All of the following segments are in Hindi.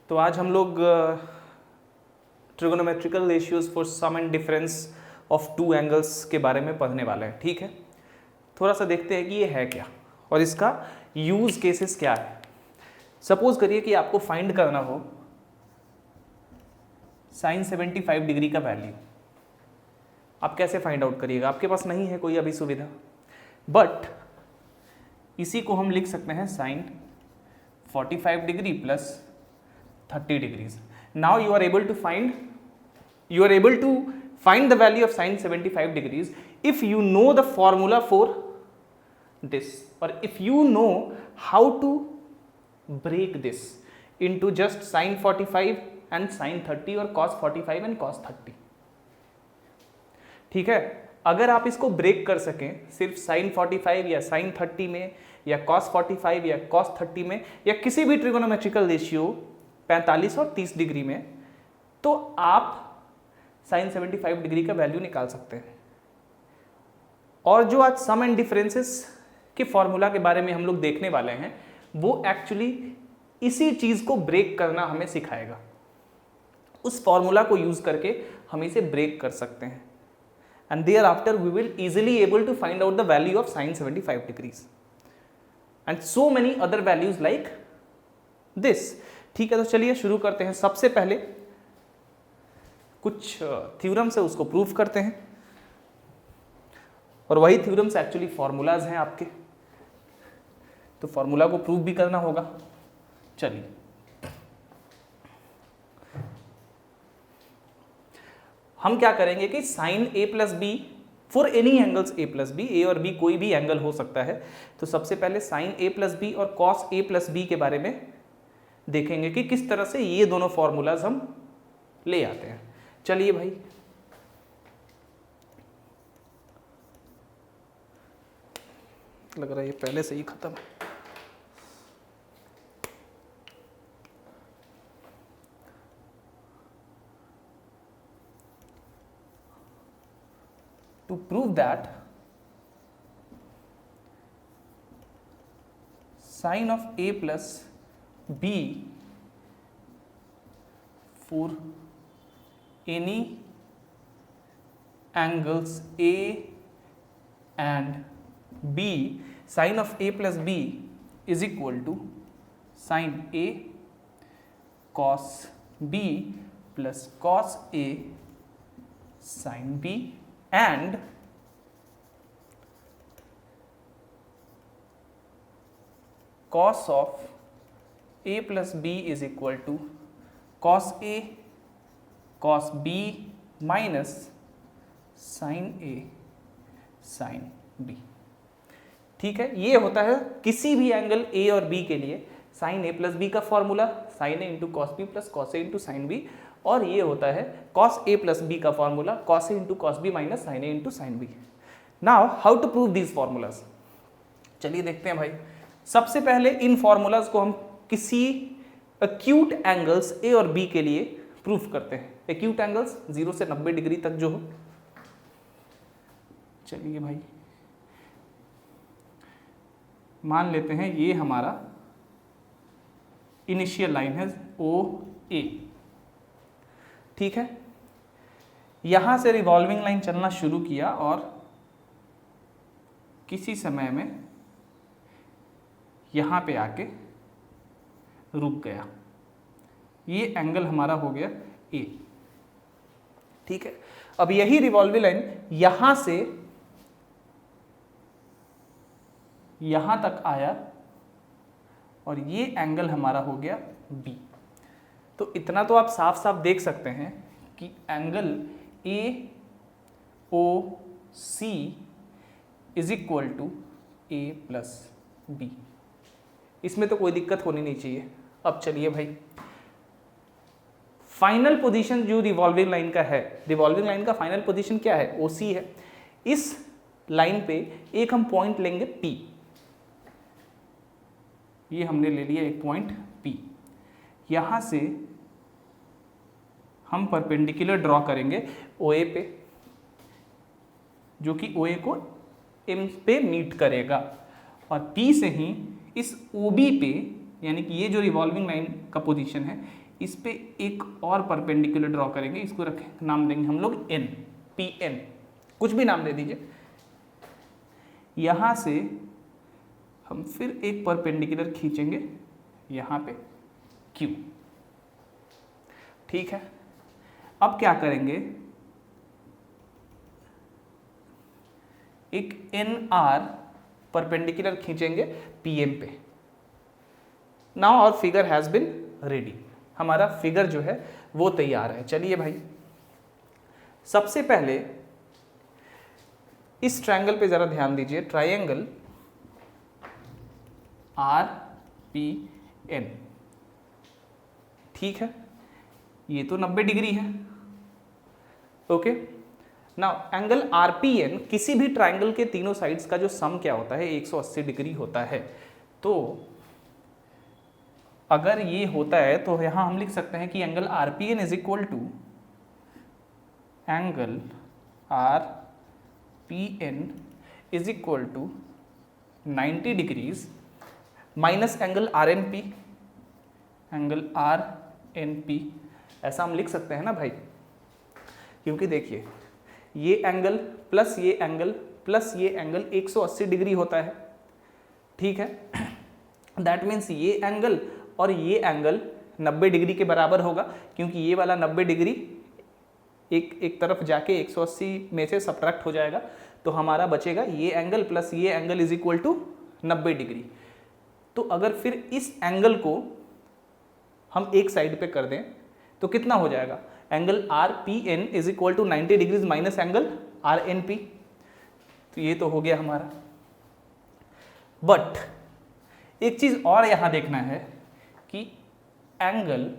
तो आज हम लोग trigonometrical ratios for sum and difference of two angles के बारे में पढ़ने वाले हैं। ठीक है, थोड़ा सा देखते हैं कि ये है क्या और इसका यूज केसेस क्या है। सपोज करिए कि आपको फाइंड करना हो साइन 75 डिग्री का वैल्यू। आप कैसे फाइंड आउट करिएगा? आपके पास नहीं है कोई अभी सुविधा, बट इसी को हम लिख सकते हैं sine 45 degree plus 30 degrees. Now you are able to find the value of sin 75 degrees if you know the formula for this, or if you know how to break this into just sin 45 and sin 30 or cos 45 and cos 30। ठीक है, अगर आप इसको ब्रेक कर सकें सिर्फ sin 45 या sin 30 में या cos 45 या cos 30 में या किसी भी ट्रिगोनोमेट्रिकल रेशियो 45 और 30 डिग्री में, तो आप sin 75 डिग्री का वैल्यू निकाल सकते हैं। और जो आज सम एंड डिफरेंसेस के फॉर्मूला के बारे में हम लोग देखने वाले हैं, वो एक्चुअली इसी चीज को ब्रेक करना हमें सिखाएगा। उस फॉर्मूला को यूज करके हम इसे ब्रेक कर सकते हैं, and thereafter we will easily able to find out the value of sin 75 degrees and so many other values like this. ठीक है, तो चलिए शुरू करते हैं। सबसे पहले कुछ थ्योरम से उसको प्रूव करते हैं, और वही थ्योरम्स एक्चुअली फॉर्मूलाज हैं आपके, तो फॉर्मूला को प्रूव भी करना होगा। चलिए, हम क्या करेंगे कि sine a plus B for any angles a plus B, A और बी कोई भी एंगल हो सकता है, तो सबसे पहले साइन a प्लस बी और कॉस a प्लस बी के बारे में देखेंगे कि किस तरह से ये दोनों फॉर्मूलाज हम ले आते हैं। चलिए भाई, लग रहा है ये पहले से ही खत्म है। To prove that sin of a plus b for any angles a and b, sin of a plus b is equal to sin a cos b plus cos a sin b and cos of a plus b is equal to cos a cos b minus sin a sin b। ठीक है, ये होता है किसी भी एंगल a और b के लिए sin a प्लस बी का formula, sin a into cos B plus cos A into sine B, और ये होता है cos a प्लस बी का formula, cos a into cos B minus sin a into sine B. Now how to prove these formulas? चलिए देखते हैं भाई। सबसे पहले इन फॉर्मूलाज को हम किसी एक्यूट एंगल्स a और b के लिए प्रूफ करते हैं। एक्यूट एंगल्स 0 से 90 डिग्री तक जो हो। चलिए भाई, मान लेते हैं ये हमारा इनिशियल लाइन है OA। ठीक है, यहां से रिवॉल्विंग लाइन चलना शुरू किया और किसी समय में यहां पे आके रुक गया। ये एंगल हमारा हो गया A। ठीक है, अब यही रिवॉल्विंग लाइन यहां से यहां तक आया और ये एंगल हमारा हो गया B। तो इतना तो आप साफ साफ देख सकते हैं कि angle AOC is equal to A plus B. इसमें तो कोई दिक्कत होनी नहीं चाहिए। अब चलिए भाई, फाइनल पोजीशन जो रिवॉल्विंग लाइन का है, रिवॉल्विंग लाइन का फाइनल पोजीशन क्या है? OC है। इस लाइन पे एक हम पॉइंट लेंगे P। ये हमने ले लिया एक पॉइंट P। यहां से हम परपेंडिकुलर ड्रॉ करेंगे OA पे, जो कि OA को M पे मीट करेगा, और P से ही इस OB पे, यानी कि ये जो रिवॉल्विंग लाइन का पोजीशन है, इस पे एक और परपेंडिकुलर ड्रॉ करेंगे, इसको रखें, नाम देंगे हम लोग एन, पी एन, कुछ भी नाम दे दीजिए। यहां से हम फिर एक परपेंडिकुलर खींचेंगे यहां पे क्यू, ठीक है। अब क्या करेंगे, एक एन आर परपेंडिकुलर खींचेंगे पीएम पे। Now our figure has been ready, हमारा फिगर जो है वो तैयार है। चलिए भाई, सबसे पहले इस ट्रायंगल पे जरा ध्यान दीजिए, ट्रायंगल आर पी एन, ठीक है, ये तो 90 डिग्री है, ओके। नाउ एंगल आरपीएन किसी भी ट्रायंगल के तीनों साइड्स का जो सम क्या होता है 180 डिग्री होता है। तो अगर ये होता है तो यहां हम लिख सकते हैं कि angle RPN is equal to angle RPN is equal to 90 degrees minus angle RNP, angle RNP, ऐसा हम लिख सकते हैं ना भाई, क्योंकि देखिए ये एंगल प्लस ये एंगल प्लस ये एंगल 180 डिग्री होता है, ठीक है। दैट मीन्स ये एंगल और ये एंगल 90 डिग्री के बराबर होगा, क्योंकि ये वाला 90 डिग्री एक तरफ जाके 180 में से सब्ट्रैक्ट हो जाएगा, तो हमारा बचेगा ये एंगल प्लस ये angle is equal to 90 degree. तो अगर फिर इस एंगल को हम एक साइड पे कर दें तो कितना हो जाएगा, angle R P N is equal to 90 degrees minus angle R N P, तो ये तो हो गया हमारा। बट एक चीज और यहां देखना है कि एंगल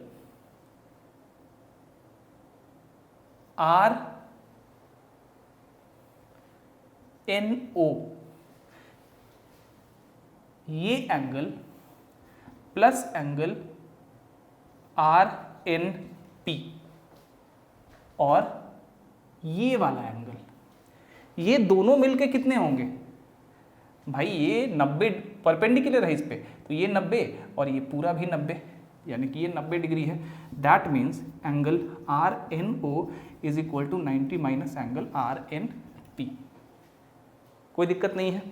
आर एन ओ, ये angle plus angle R N P और ये वाला एंगल, ये दोनों मिलके कितने होंगे भाई, ये 90 परपेंडिकुलर है इस पे, तो ये 90 और ये पूरा भी 90, यानी कि ये 90 डिग्री है। That means angle R N O is equal to 90 minus angle R N P, कोई दिक्कत नहीं है।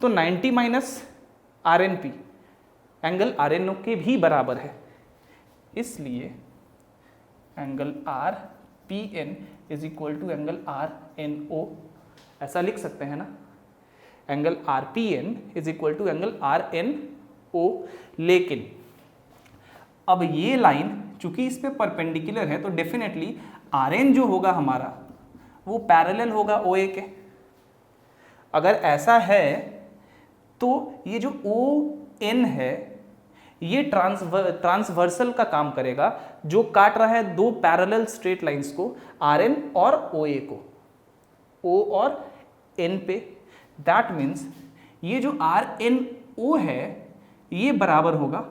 तो 90 minus R N P angle R N O के भी बराबर है, इसलिए angle R P N is equal to angle R N O, ऐसा लिख सकते हैं ना, angle R P N is equal to angle R N O. लेकिन अब ये लाइन चूंकि इस पे परपेंडिकुलर है तो डेफिनेटली आर एन जो होगा हमारा वो पैरेलल होगा ओ ए के। अगर ऐसा है तो ये जो ओ एन है ये ट्रांसवर्सल का काम करेगा, जो काट रहा है दो पैरेलल स्ट्रेट लाइंस को, आर एन और ओ ए को, ओ और एन पे। दैट मीन्स ये जो आर एन ओ है ये बराबर होगा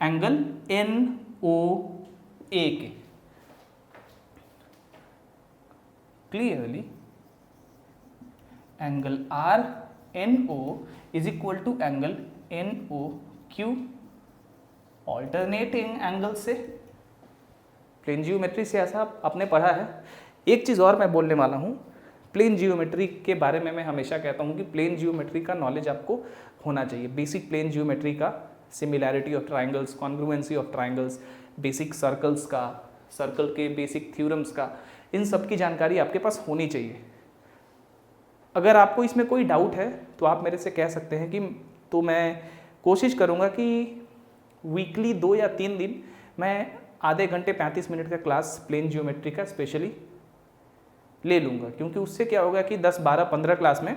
एंगल एन ओ ए के। Clearly angle R N O is equal to angle N O Q, alternating angle से। प्लेन जियोमेट्री से ऐसा आपने पढ़ा है। एक चीज़ और मैं बोलने वाला हूँ, प्लेन जियोमेट्री के बारे में मैं हमेशा कहता हूँ कि प्लेन जियोमेट्री का नॉलेज आपको होना चाहिए। बेसिक प्लेन जियोमेट्री का, similarity of triangles, congruency of triangles, basic circles का, सर्कल के बेसिक थ्योरम्स का, इन सब की जानकारी आपके पास होनी चाहिए। अगर आपको इसमें कोई डाउट है तो आप मेरे से कह सकते हैं कि तो मैं कोशिश करूँगा कि वीकली 2 या 3 दिन मैं आधे घंटे 35 मिनट का क्लास प्लेन जियोमेट्री का स्पेशली ले लूँगा, क्योंकि उससे क्या होगा कि 10, 12, 15 क्लास में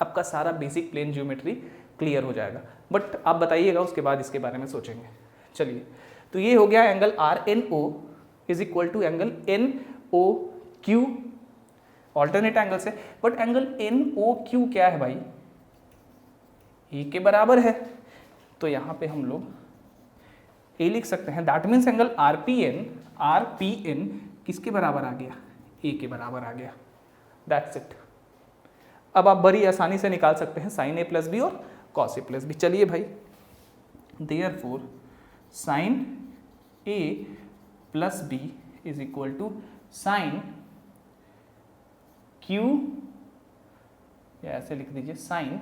आपका सारा बेसिक प्लेन जियोमेट्री क्लियर हो जाएगा। बट आप बताइएगा, उसके बाद इसके बारे में सोचेंगे। चलिए, तो ये हो गया angle R N O is equal to angle N O Q, alternate angle से। But angle N O Q क्या है भाई, ए के बराबर है, तो यहाँ पे हम लोग ए लिख सकते हैं। That means angle R P N किसके बराबर आ गया, ए के बराबर आ गया। That's it. अब आप बड़ी आसानी से निकाल सकते हैं साइन ए प्लस बी और कॉस ए प्लस बी। चलिए भाई, therefore sine A plus B is equal to sine Q, या ऐसे लिख दीजिए साइन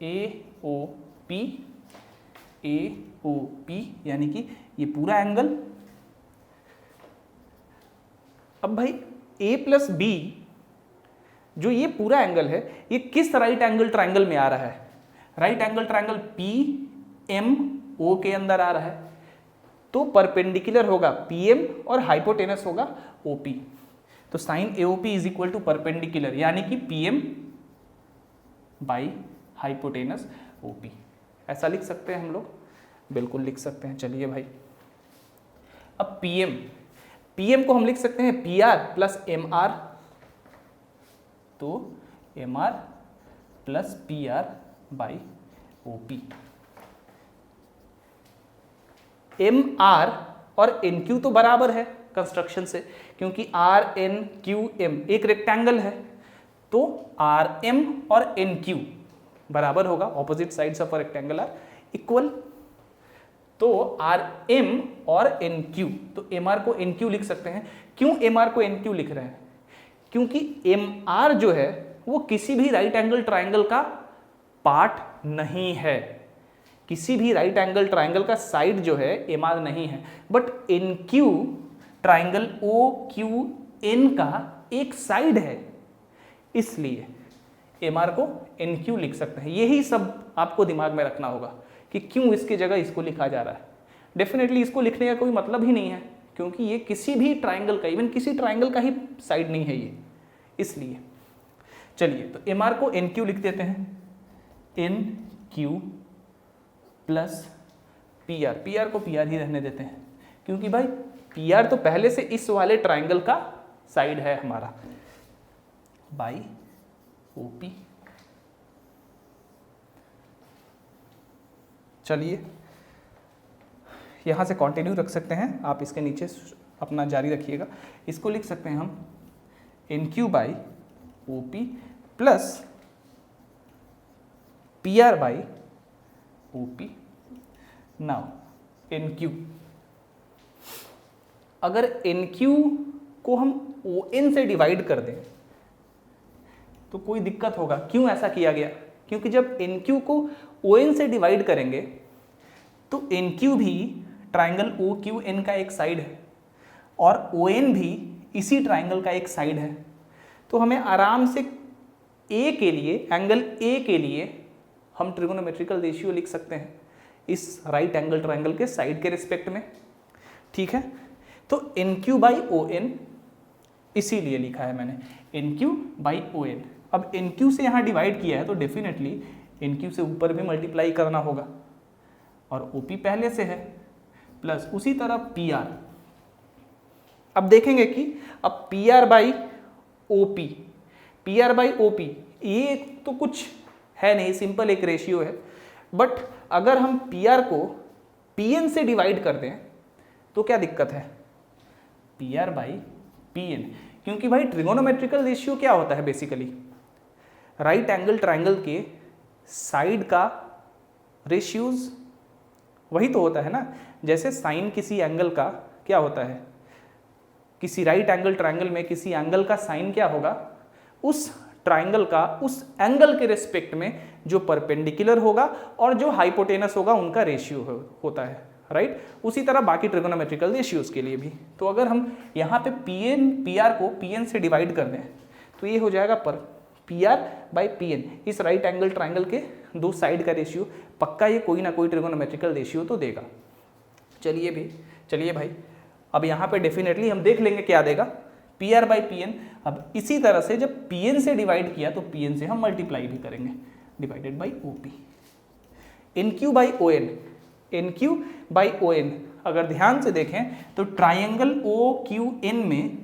ए ओ पी, यानी कि ये पूरा एंगल। अब भाई ए प्लस बी जो ये पूरा एंगल है, ये किस राइट एंगल ट्रायंगल में आ रहा है? Right angle triangle P M O के अंदर आ रहा है, तो परपेंडिकुलर होगा पीएम और हाइपोटेनस होगा ओपी। तो sine AOP is equal to perpendicular, यानी कि पीएम बाई हाइपोटेनस ओपी। ऐसा लिख सकते हैं हम लोग, बिल्कुल लिख सकते हैं। चलिए भाई, अब पीएम को हम लिख सकते हैं P R plus M R, तो M R plus P R by OP. M R और एन क्यू तो बराबर है कंस्ट्रक्शन से, क्योंकि आर एन क्यू एम एक रेक्टेंगल है, तो आर एम और एन क्यू बराबर होगा, opposite sides of a rectangle are equal. तो आर एम और एन क्यू, तो एम आर को एन क्यू लिख सकते हैं। क्यों एम आर को एन क्यू लिख रहे हैं? क्योंकि एम आर जो है वो किसी भी राइट एंगल ट्राइंगल का पार्ट नहीं है, किसी भी राइट एंगल ट्राइंगल का साइड जो है एम आर नहीं है, but N Q triangle O Q N का एक साइड है, इसलिए एम आर को एन क्यू लिख सकते हैं। यही सब आपको दिमाग में रखना होगा कि क्यों इसकी जगह इसको लिखा जा रहा है। डेफिनेटली इसको लिखने का कोई मतलब ही नहीं है, क्योंकि ये किसी भी ट्राइंगल का, इवन किसी ट्राइंगल का ही साइड नहीं है ये, इसलिए। चलिए, तो एम आर को एन क्यू लिख देते हैं, N Q plus P R. P R को पी आर ही रहने देते हैं, क्योंकि भाई पी आर तो पहले से इस वाले ट्राइंगल का साइड है हमारा, बाई ओपी। चलिए, यहां से कंटिन्यू रख सकते हैं, आप इसके नीचे अपना जारी रखिएगा। इसको लिख सकते हैं हम N Q by O P plus P R by O P. Now N Q, अगर एन क्यू को हम ओ एन से डिवाइड कर दें तो कोई दिक्कत होगा। क्यों ऐसा किया गया? क्योंकि जब एन क्यू को ओ एन से डिवाइड करेंगे तो एन क्यू भी ट्राइंगल ओ क्यू एन का एक साइड है और ओ एन भी इसी ट्राइंगल का एक साइड है, तो हमें आराम से ए के लिए, एंगल ए के लिए हम ट्रिगोनोमेट्रिकल रेशियो लिख सकते हैं इस राइट एंगल ट्राइंगल के साइड के रिस्पेक्ट में। ठीक है, तो N Q by O N इसीलिए लिखा है मैंने, N Q by O N. अब एन क्यू से यहाँ डिवाइड किया है तो डेफिनेटली एन क्यू से ऊपर भी मल्टीप्लाई करना होगा, और ओ पी पहले से है, प्लस उसी तरह पी आर। अब देखेंगे कि अब P R by O P, P R by O P ये तो कुछ है नहीं, सिंपल एक रेशियो है, बट अगर हम पी आर को पी एन से डिवाइड कर दें तो क्या दिक्कत है? P R by P N, क्योंकि भाई ट्रिगोनोमेट्रिकल रेशियो क्या होता है? बेसिकली राइट एंगल ट्राइंगल के साइड का रेशियोज वही तो होता है ना। जैसे साइन किसी एंगल का क्या होता है, किसी राइट एंगल ट्राइंगल में किसी एंगल का साइन क्या होगा? उस ट्राइंगल का उस एंगल के रिस्पेक्ट में जो परपेंडिकुलर होगा और जो हाइपोटेनस होगा उनका रेशियो होता है, राइट। उसी तरह बाकी ट्रिगोनोमेट्रिकल रेशियोज के लिए भी। तो अगर हम यहाँ पे पी आर को पी एन से डिवाइड कर दें तो ये हो जाएगा पर P R by P N, इस राइट एंगल ट्राइंगल के दो साइड का रेशियो। पक्का ये कोई ना कोई ट्रिगोनोमेट्रिकल रेशियो तो देगा। चलिए भाई, अब यहाँ पे डेफिनेटली हम देख लेंगे क्या देगा, P R by P N. अब इसी तरह से जब पी एन से डिवाइड किया तो पी एन से हम मल्टीप्लाई भी करेंगे, divided by O P. N Q by O N, N Q by O N, अगर ध्यान से देखें तो ट्राइंगल ओ क्यू एन में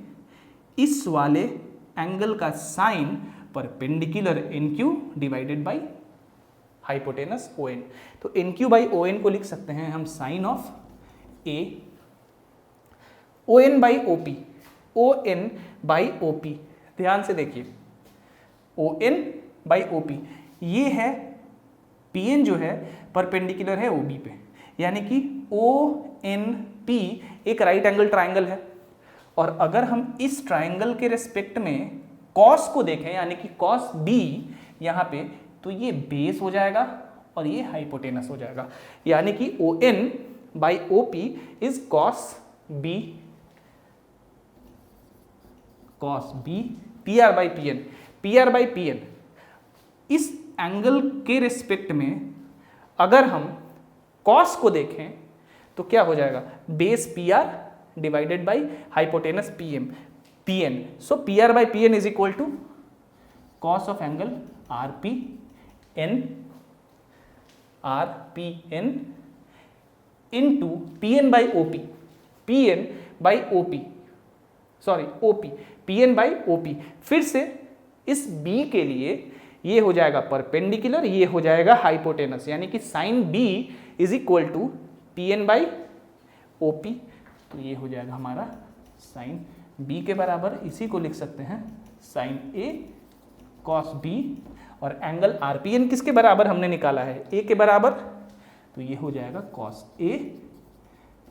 इस वाले एंगल का sine perpendicular N Q divided by hypotenuse O N. तो N Q by O N को लिख सकते हैं हम sine of A O N by O P, O N by O P. ध्यान से देखिए, O N by O P, ये है पी एन जो है परपेंडिकुलर है ओ बी पे, यानी कि ONP एक राइट एंगल ट्राइंगल है। और अगर हम इस ट्राइंगल के रेस्पेक्ट में कॉस को देखें यानी कि कॉस बी यहाँ पे, तो ये बेस हो जाएगा और ये हाइपोटेनस हो जाएगा। यानी कि ON/OP is cos B PR/PN। PR/PN इस एंगल के रिस्पेक्ट में अगर हम कॉस को देखें तो क्या हो जाएगा, base PR divided by hypotenuse PN। So PR/PN is equal to cos of angle RPN into PN/OP PN/OP। फिर से इस B के लिए ये हो जाएगा परपेंडिकुलर, ये हो जाएगा हाइपोटेनस, यानी कि sine B is equal to PN/OP। तो ये हो जाएगा हमारा साइन B के बराबर, इसी को लिख सकते हैं साइन A कॉस B। और एंगल RPN किसके बराबर हमने निकाला है, A के बराबर, तो ये हो जाएगा cos A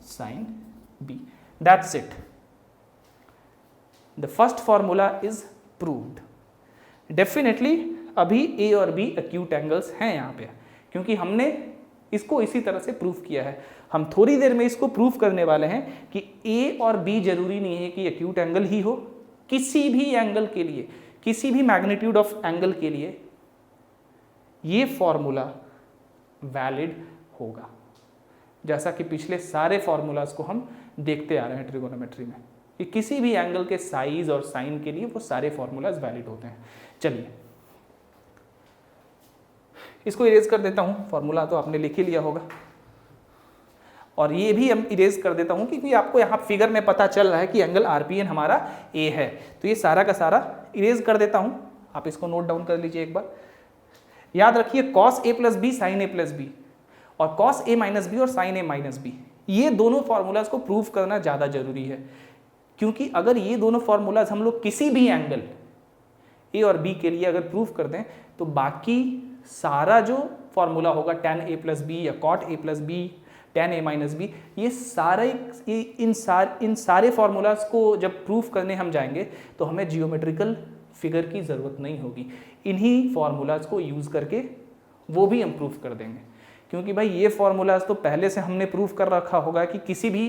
sine B। That's it, the first formula is proved. Definitely अभी A और B एक्यूट एंगल्स हैं यहाँ पे, क्योंकि हमने इसको इसी तरह से प्रूव किया है। हम थोड़ी देर में इसको प्रूव करने वाले हैं कि A और B जरूरी नहीं है कि एक्यूट एंगल ही हो, किसी भी एंगल के लिए, किसी भी मैग्नीट्यूड ऑफ एंगल के लिए ये फॉर्मूला वैलिड होगा, जैसा कि पिछले सारे फॉर्मूलाज को हम देखते आ रहे हैं ट्रिगोनोमेट्री में, कि किसी भी एंगल के साइज और साइन के लिए वो सारे फॉर्मूलाज वैलिड होते हैं। चलिए इसको इरेज कर देता हूँ, फॉर्मूला तो आपने लिख ही लिया होगा, और ये भी हम इरेज कर देता हूँ क्योंकि आपको यहाँ फिगर में पता चल रहा है कि एंगल RPN हमारा A है। तो ये सारा का सारा इरेज कर देता हूँ, आप इसको नोट डाउन कर लीजिए एक बार। याद रखिए cos A plus B sine A plus B, और cos A माइनस बी और साइन A माइनस बी, ये दोनों फॉर्मूलाज को प्रूव करना ज़्यादा जरूरी है, क्योंकि अगर ये दोनों फॉर्मूलाज हम लोग किसी भी एंगल A और B के लिए अगर प्रूव कर दें तो बाकी सारा जो फॉर्मूला होगा tan A प्लस बी या cot A plus B, tan A minus B, ये सारे इन सारे फॉर्मूलाज को जब प्रूफ करने हम जाएंगे तो हमें जियोमेट्रिकल फिगर की ज़रूरत नहीं होगी। इन्हीं फॉर्मूलाज को यूज़ करके वो भी हम प्रूफ कर देंगे, क्योंकि भाई ये फॉर्मूलाज तो पहले से हमने प्रूफ कर रखा होगा कि किसी भी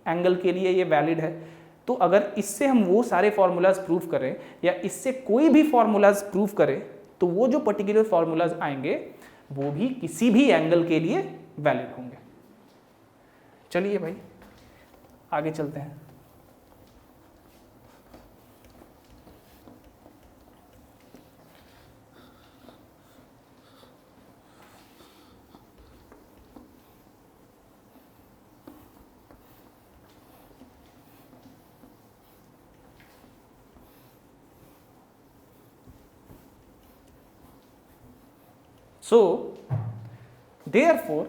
एंगल के लिए ये वैलिड है। तो अगर इससे हम वो सारे फॉर्मूलाज प्रूफ करें या इससे कोई भी फॉर्मूलाज प्रूफ करें तो वो जो पर्टिकुलर फॉर्मूलाज आएंगे वो भी किसी भी एंगल के लिए वैलिड होंगे। चलिए भाई आगे चलते हैं। So therefore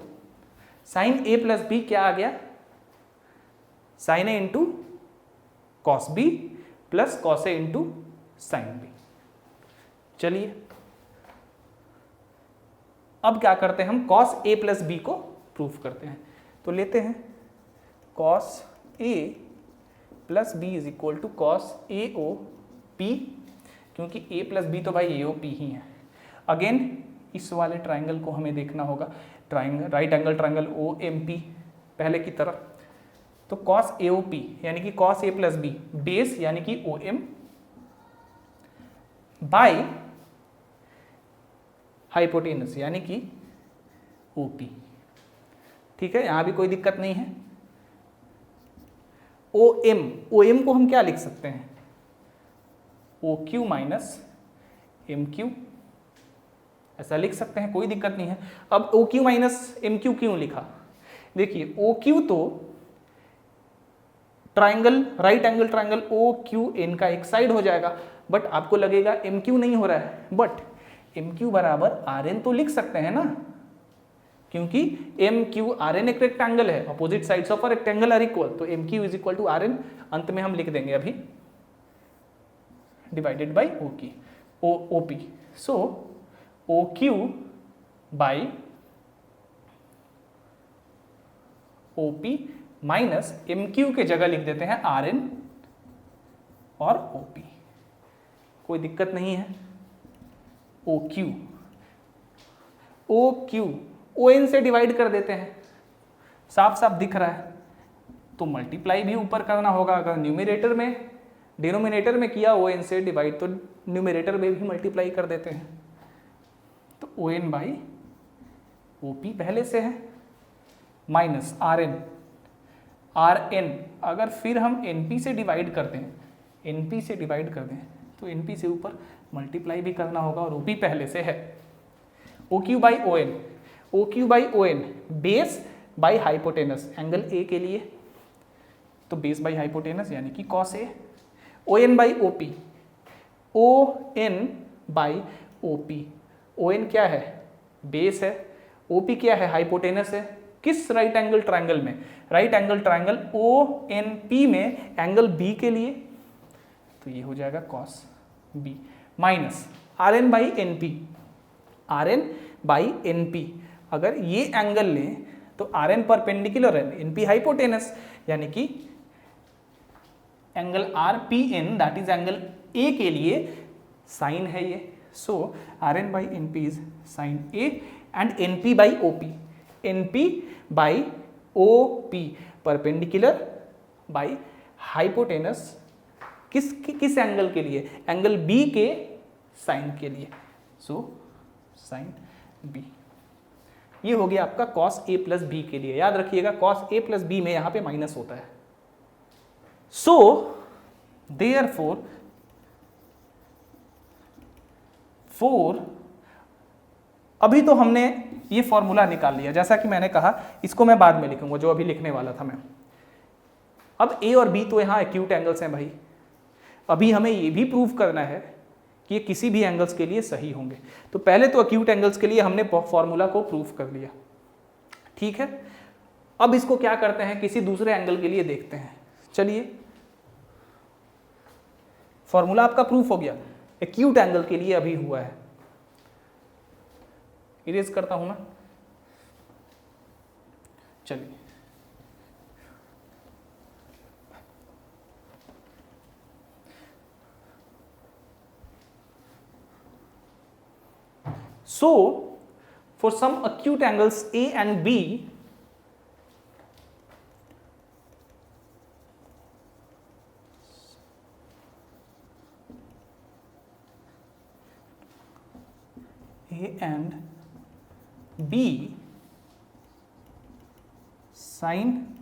sine A plus B क्या आ गया, sine A into cos B plus cos A into sine B. चलिए अब क्या करते हैं, हम कॉस A प्लस बी को प्रूफ करते हैं। तो लेते हैं cos A plus B is equal to cos AOP, क्योंकि A प्लस बी तो भाई AOP ही है। अगेन इस वाले ट्राइंगल को हमें देखना होगा, triangle right angle triangle OMP पहले की तरह। तो cos AOP यानी कि cos A plus B base यानी कि OM बाय हाइपोटेनस यानी कि OP। ठीक है, यहां भी कोई दिक्कत नहीं है। OM को हम क्या लिख सकते हैं, OQ माइनस MQ, ऐसा लिख सकते हैं, कोई दिक्कत नहीं है। अब OQ माइनस MQ क्यों लिखा, देखिए OQ तो triangle right angle triangle OQN का एक साइड हो जाएगा, बट आपको लगेगा MQ नहीं हो रहा है, बट MQ बराबर RN तो लिख सकते हैं ना, क्योंकि MQ RN एक रेक्टेंगल है, opposite sides of a rectangle are equal, तो MQ is equal to RN अंत में हम लिख देंगे अभी divided by OP। So OQ by OP minus MQ के जगह लिख देते हैं RN और OP, कोई दिक्कत नहीं है। OQ ON से डिवाइड कर देते हैं, साफ साफ दिख रहा है, तो मल्टीप्लाई भी ऊपर करना होगा। अगर न्यूमरेटर में डिनोमिनेटर में किया ON से डिवाइड, तो न्यूमरेटर में भी मल्टीप्लाई कर देते हैं। तो ON बाई OP पहले से है, माइनस RN अगर फिर हम NP से डिवाइड कर दें, तो NP से ऊपर मल्टीप्लाई भी करना होगा, और OP पहले से है। OQ by ON base by hypotenuse, angle A के लिए तो बेस बाई हाइपोटेनस यानी कि cos A। ON by OP, ON क्या है? बेस है, OP क्या है? हाइपोटेनस है। किस राइट एंगल ट्रायंगल में? राइट एंगल ट्रायंगल ONP में एंगल B के लिए, तो ये हो जाएगा cos B minus RN by NP। अगर ये एंगल लें तो RN परपेंडिकुलर है, NP हाइपोटेनस, यानी कि angle RPN that is angle A के लिए साइन है ये। सो RN by NP is sine A and NP by OP perpendicular by hypotenuse, किस एंगल के लिए? एंगल B के साइन के लिए, सो साइन B। ये हो गया आपका cos A प्लस B के लिए। याद रखिएगा cos A प्लस B में यहां पे माइनस होता है। सो देयरफॉर अभी तो हमने ये फॉर्मूला निकाल लिया, जैसा कि मैंने कहा इसको मैं बाद में लिखूंगा, जो अभी लिखने वाला था मैं। अब A और B तो यहां एक्यूट एंगल्स हैं भाई, अभी हमें ये भी प्रूव करना है कि ये किसी भी एंगल्स के लिए सही होंगे। तो पहले तो एक्यूट एंगल्स के लिए हमने फॉर्मूला को प्रूव कर लिया, ठीक है। अब इसको क्या करते हैं, किसी दूसरे एंगल के लिए देखते हैं। चलिए, फॉर्मूला आपका प्रूफ हो गया, एक्यूट एंगल के लिए अभी हुआ है। इरेज करता हूं मैं, चलिए। So, for some acute angles A and B, sin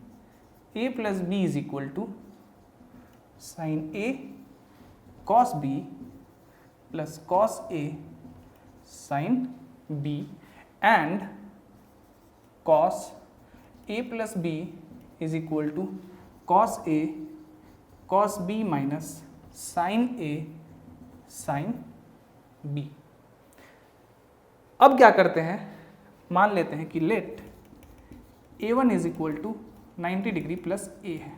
A plus B is equal to sin A cos B plus cos A sin B, and cos A plus B is equal to cos A cos B minus sin A sin B। अब क्या करते हैं, मान लेते हैं कि let A1 is equal to 90 degree plus A है।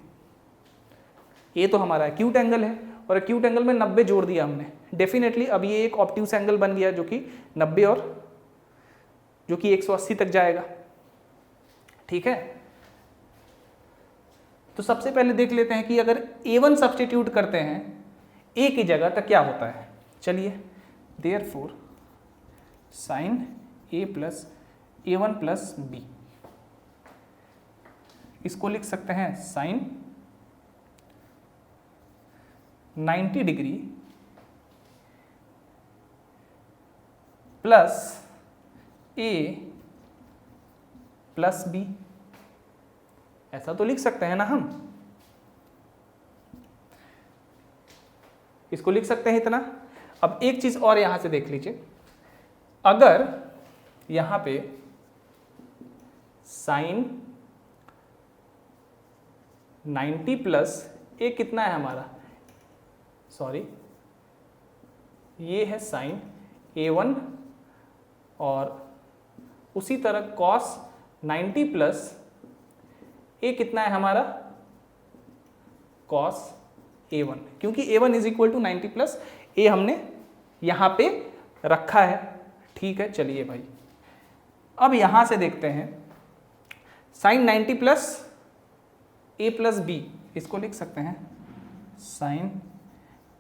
A तो हमारा एक्यूट एंगल है, और एक्यूट एंगल में 90 जोड़ दिया हमने, डेफिनेटली अब ये एक ऑब्ट्यूस एंगल बन गया, जो कि 90 और जो कि 180 तक जाएगा, ठीक है। तो सबसे पहले देख लेते हैं कि अगर A1 सब्स्टिट्यूट करते हैं A की जगह तो क्या होता है। चलिए, therefore sine A plus A1 plus B, इसको लिख सकते हैं sine 90 degree plus A plus B, ऐसा तो लिख सकते हैं ना हम, इसको लिख सकते हैं इतना। अब एक चीज और यहां से देख लीजिए, अगर यहां पे साइन 90 प्लस A कितना है हमारा, सॉरी ये है साइन A1, और उसी तरह cos 90 प्लस A कितना है हमारा, cos A1, क्योंकि A1 is equal to 90 plus A हमने यहां पे रखा है, ठीक है। चलिए भाई, अब यहां से देखते हैं साइन 90 प्लस ए प्लस बी, इसको लिख सकते हैं साइन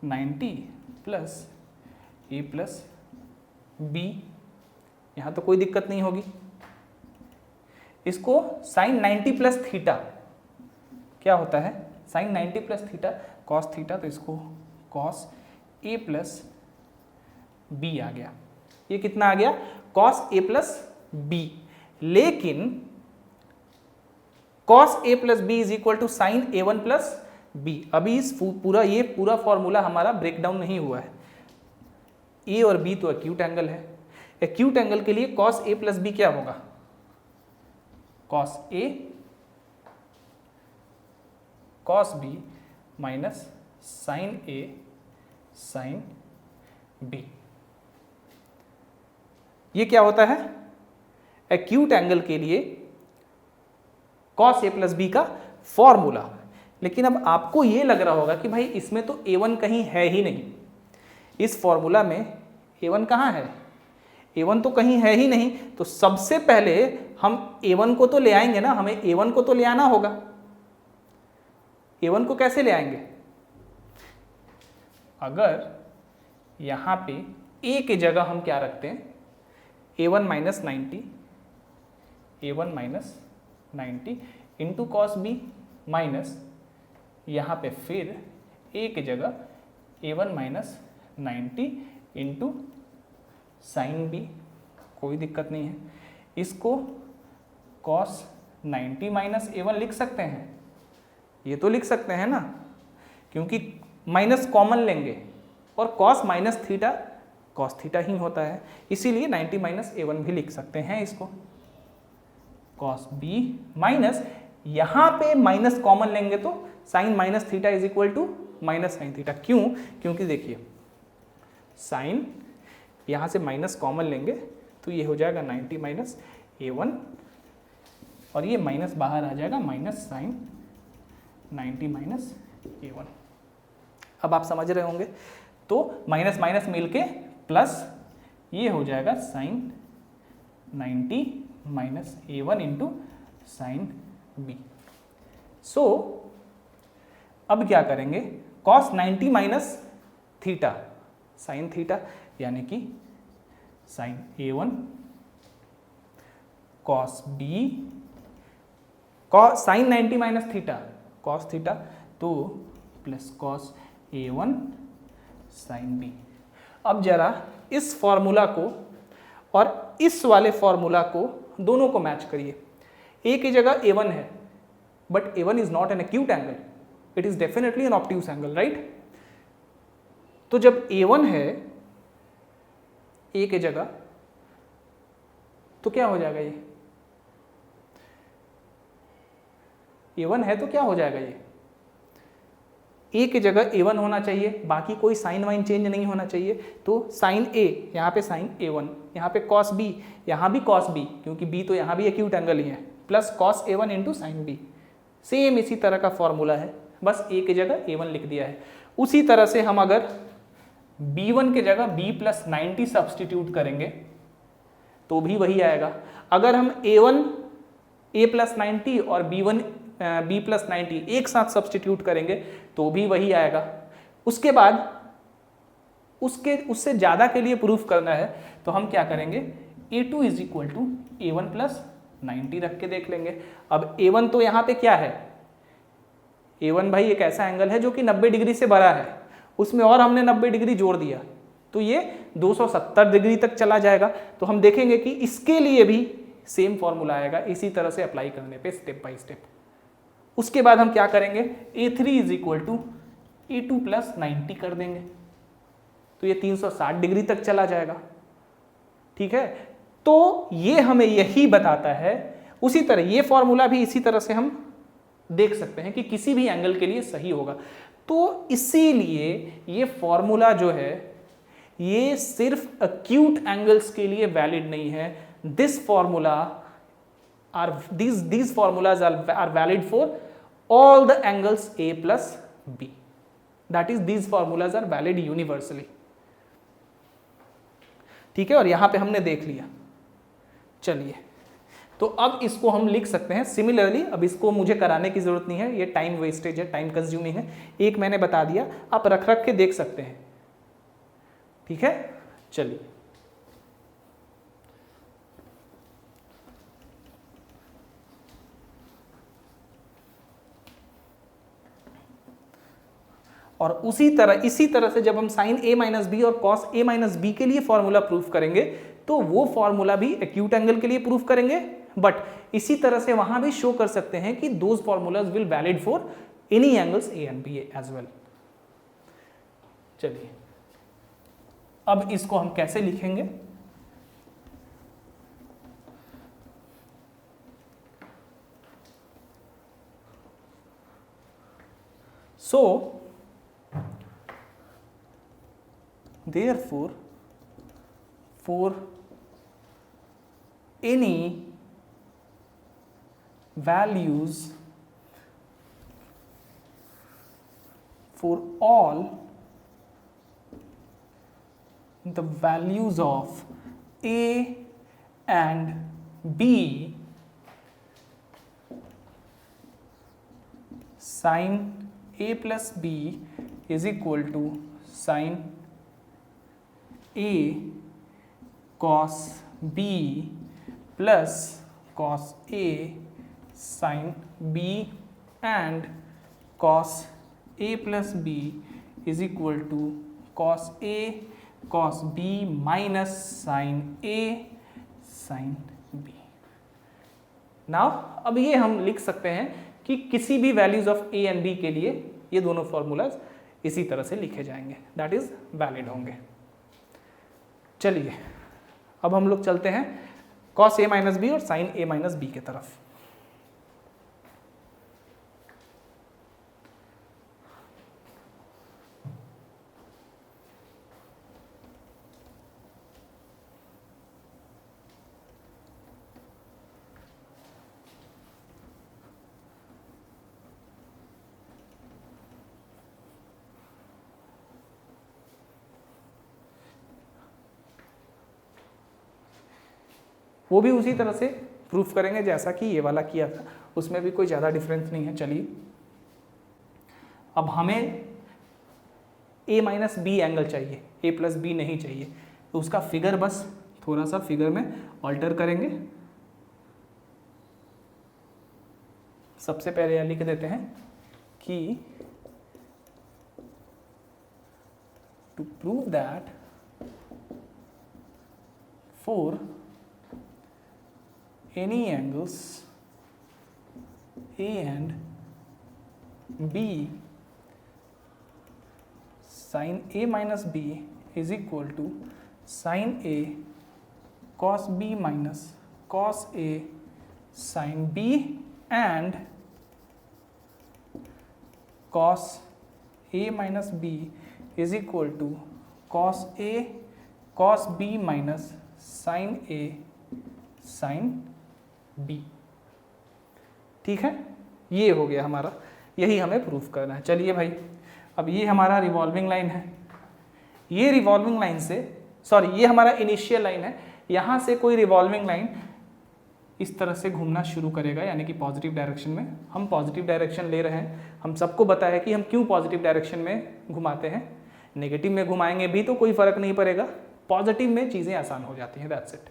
90 प्लस ए प्लस बी, यहाँ तो कोई दिक्कत नहीं होगी। इसको साइन 90 प्लस थीटा क्या होता है, sine 90 plus theta cos theta, तो इसको कॉस ए प्लस बी आ गया। ये कितना आ गया, कॉस ए प्लस बी। लेकिन cos A plus B is equal to sine A one plus B. अभी इस ये पूरा फॉर्मूला हमारा ब्रेकडाउन नहीं हुआ है। ए और बी तो एक्यूट एंगल है, एक्यूट एंगल के लिए कॉस ए प्लस बी क्या होगा, cos A cos B minus sign A sine B. ये क्या होता है, एक्यूट एंगल के लिए कॉस ए प्लस बी का फॉर्मूला। लेकिन अब आपको ये लग रहा होगा कि भाई इसमें तो a1 कहीं है ही नहीं, इस फॉर्मूला में a1 कहाँ है, a1 तो कहीं है ही नहीं। तो सबसे पहले हम a1 को तो ले आएंगे ना, हमें a1 को तो ले आना होगा। a1 को कैसे ले आएंगे, अगर यहां पे a की जगह हम क्या रखते हैं, a1 minus 90, a1 minus 90 into cos B minus यहाँ पे फिर a की जगह a1 minus 90 into sine B, कोई दिक्कत नहीं है। इसको कॉस 90 माइनस a1 लिख सकते हैं, ये तो लिख सकते हैं ना, क्योंकि माइनस कॉमन लेंगे और cos minus theta cos theta ही होता है, इसीलिए 90 माइनस a1 भी लिख सकते हैं इसको। कॉस बी माइनस, यहाँ पे माइनस कॉमन लेंगे तो sine minus theta is equal to minus sine theta. क्यों, क्योंकि देखिए साइन यहाँ से माइनस कॉमन लेंगे तो ये हो जाएगा 90 माइनस a1 और ये माइनस बाहर आ जाएगा माइनस साइन 90 माइनस a1। अब आप समझ रहे होंगे, तो माइनस माइनस मिलके प्लस ये हो जाएगा sine 90 minus a1 into sine B. So अब क्या करेंगे, cos 90 minus theta sine theta, यानी कि sine a1 cos B, cos sine 90 minus theta cos theta, तो plus cos a1 sine B. अब जरा इस फॉर्मूला को और इस वाले फॉर्मूला को दोनों को मैच करिए। a की जगह a1 है, but a1 is not an acute angle, it is definitely an obtuse angle, right. तो जब a1 है a की जगह, तो क्या हो जाएगा, ये a1 है तो क्या हो जाएगा, ये a की जगह a1 होना चाहिए, बाकी कोई साइन वाइन चेंज नहीं होना चाहिए। तो साइन a, यहाँ पे साइन a1, यहाँ पे कॉस b, यहाँ भी कॉस b, क्योंकि b तो यहाँ भी एक्यूट एंगल ही है, plus cos a1 into sign b। Same इसी तरह का फॉर्मूला है, बस a की जगह a1 लिख दिया है। उसी तरह से हम अगर b1 की जगह b प्लस 90 सब्सटीट्यूट करेंगे तो भी वही आएगा। अगर हम a1 a प्लस 90 और b1 b प्लस 90 एक साथ सब्सटीट्यूट करेंगे तो भी वही आएगा। उसके बाद उससे ज़्यादा के लिए प्रूफ करना है तो हम क्या करेंगे, a2 is equal to a1 plus 90 रख के देख लेंगे। अब a1 तो यहाँ पे क्या है, a1 भाई एक ऐसा एंगल है जो कि 90 डिग्री से बड़ा है, उसमें और हमने 90 डिग्री जोड़ दिया तो ये 270 डिग्री तक चला जाएगा। तो हम देखेंगे कि इसके लिए भी सेम फॉर्मूला आएगा, इसी तरह से अप्लाई करने पे स्टेप बाय स्टेप। उसके बाद हम क्या करेंगे, a3 is equal to a2 plus 90 कर देंगे तो ये 360 डिग्री तक चला जाएगा, ठीक है। तो ये हमें यही बताता है, उसी तरह ये फॉर्मूला भी इसी तरह से हम देख सकते हैं कि किसी भी एंगल के लिए सही होगा। तो इसीलिए ये फॉर्मूला जो है ये सिर्फ एक्यूट एंगल्स के लिए वैलिड नहीं है। This formula these formulas are valid for all the angles a plus b, that is these formulas are valid universally, ठीक है। और यहां पे हमने देख लिया। चलिए तो अब इसको हम लिख सकते हैं सिमिलरली। अब इसको मुझे कराने की जरूरत नहीं है, ये टाइम वेस्टेज है, टाइम कंज्यूमिंग है। एक मैंने बता दिया, आप रख रख के देख सकते हैं। ठीक है, चलिए और इसी तरह से जब हम साइन ए माइनस बी और कॉस ए माइनस बी के लिए फॉर्मूला प्रूफ करेंगे तो वो फॉर्मूला भी एक्यूट एंगल के लिए प्रूफ करेंगे, बट इसी तरह से वहां भी शो कर सकते हैं कि those formulas will valid for any angles A and B as well. चलिए अब इसको हम कैसे लिखेंगे? So therefore for any values, for all the values of A and B, sin A plus B is equal to sin A cos B plus cos A sin B and cos A plus B is equal to cos A cos B minus sin A sin B। Now अब ये हम लिख सकते हैं कि किसी भी values of A and B के लिए ये दोनों फॉर्मूलाज इसी तरह से लिखे जाएंगे, दैट इज वैलिड होंगे। चलिए अब हम लोग चलते हैं cos A माइनस बी और sin A माइनस बी की तरफ। वो भी उसी तरह से प्रूफ करेंगे जैसा कि ये वाला किया था, उसमें भी कोई ज़्यादा डिफरेंस नहीं है। चलिए अब हमें A माइनस बी एंगल चाहिए, A प्लस बी नहीं चाहिए, तो उसका फिगर बस थोड़ा सा फिगर में ऑल्टर करेंगे। सबसे पहले यह लिख देते हैं कि to prove that for any angles A and B, sin A minus B is equal to sin A cos B minus cos A sin B and cos A minus B is equal to cos A cos B minus sin A sin B। ठीक है, ये हो गया हमारा, यही हमें प्रूफ करना है। चलिए भाई, अब ये हमारा रिवॉल्विंग लाइन है, ये रिवॉल्विंग लाइन से ये हमारा इनिशियल लाइन है, यहाँ से कोई रिवॉल्विंग लाइन इस तरह से घूमना शुरू करेगा, यानी कि पॉजिटिव डायरेक्शन में। हम पॉजिटिव डायरेक्शन ले रहे हैं, हम सबको पता है कि हम क्यों पॉजिटिव डायरेक्शन में घुमाते हैं। नेगेटिव में घुमाएंगे भी तो कोई फर्क नहीं पड़ेगा, पॉजिटिव में चीज़ें आसान हो जाती हैं, दैट्स इट।